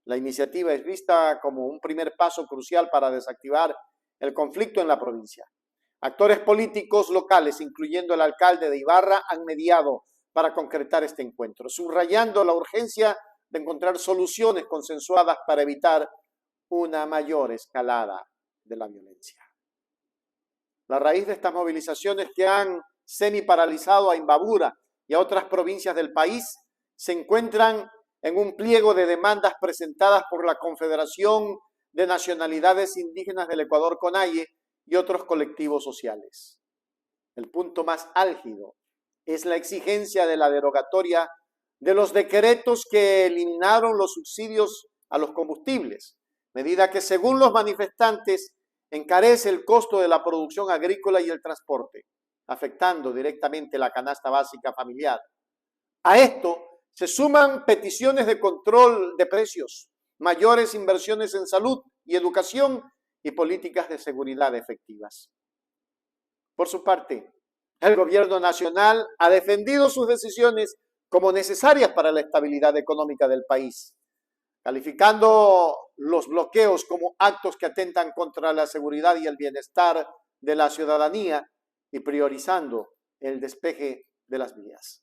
La iniciativa es vista como un primer paso crucial para desactivar el conflicto en la provincia. Actores políticos locales, incluyendo el alcalde de Ibarra, han mediado para concretar este encuentro, subrayando la urgencia de encontrar soluciones consensuadas para evitar una mayor escalada de la violencia. La raíz de estas movilizaciones que han semi-paralizado a Imbabura y a otras provincias del país se encuentran en un pliego de demandas presentadas por la Confederación de Nacionalidades Indígenas del Ecuador, CONAIE, y otros colectivos sociales. El punto más álgido es la exigencia de la derogatoria de los decretos que eliminaron los subsidios a los combustibles, medida que según los manifestantes encarece el costo de la producción agrícola y el transporte, afectando directamente la canasta básica familiar. A esto se suman peticiones de control de precios, mayores inversiones en salud y educación y políticas de seguridad efectivas. Por su parte, el gobierno nacional ha defendido sus decisiones como necesarias para la estabilidad económica del país, calificando los bloqueos como actos que atentan contra la seguridad y el bienestar de la ciudadanía y priorizando el despeje de las vías.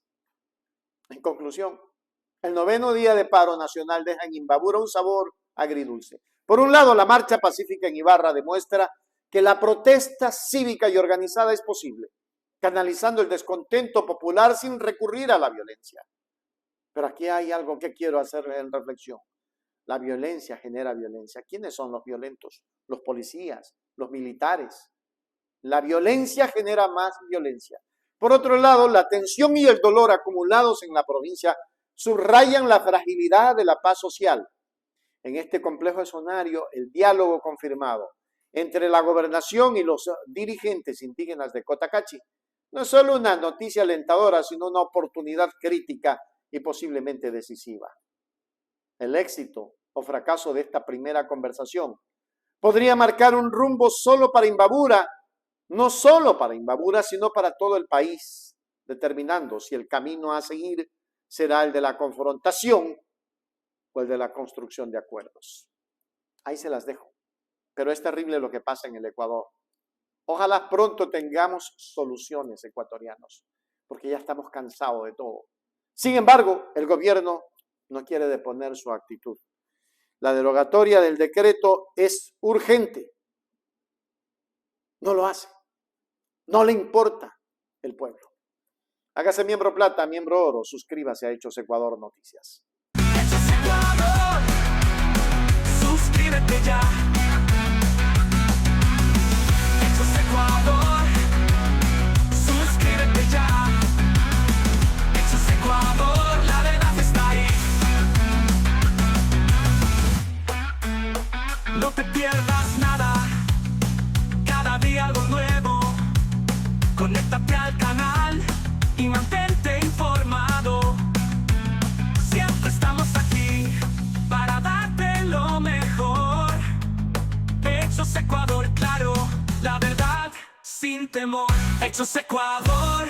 En conclusión, el 9º día de paro nacional deja en Imbabura un sabor agridulce. Por un lado, la marcha pacífica en Ibarra demuestra que la protesta cívica y organizada es posible, canalizando el descontento popular sin recurrir a la violencia. Pero aquí hay algo que quiero hacer en reflexión. La violencia genera violencia. ¿Quiénes son los violentos? Los policías, los militares. La violencia genera más violencia. Por otro lado, la tensión y el dolor acumulados en la provincia subrayan la fragilidad de la paz social. En este complejo escenario, el diálogo confirmado entre la gobernación y los dirigentes indígenas de Cotacachi no es solo una noticia alentadora, sino una oportunidad crítica y posiblemente decisiva. El éxito o fracaso de esta primera conversación podría marcar un rumbo solo para Imbabura, no solo para Imbabura, sino para todo el país, determinando si el camino a seguir será el de la confrontación o el de la construcción de acuerdos. Ahí se las dejo. Pero es terrible lo que pasa en el Ecuador. Ojalá pronto tengamos soluciones, ecuatorianos, porque ya estamos cansados de todo. Sin embargo, el gobierno no quiere deponer su actitud. La derogatoria del decreto es urgente. No lo hace. No le importa el pueblo. Hágase miembro plata, miembro oro, suscríbase a Hechos Ecuador Noticias. Hechos Ecuador, suscríbete ya. Hechos Ecuador, suscríbete ya. Hechos Ecuador, la verdad está ahí. No te pierdas nada, cada día algo nuevo. Conéctate al canal y mantente informado. Siempre estamos aquí para darte lo mejor. Hechos Ecuador, claro, la verdad sin temor. Hechos Ecuador.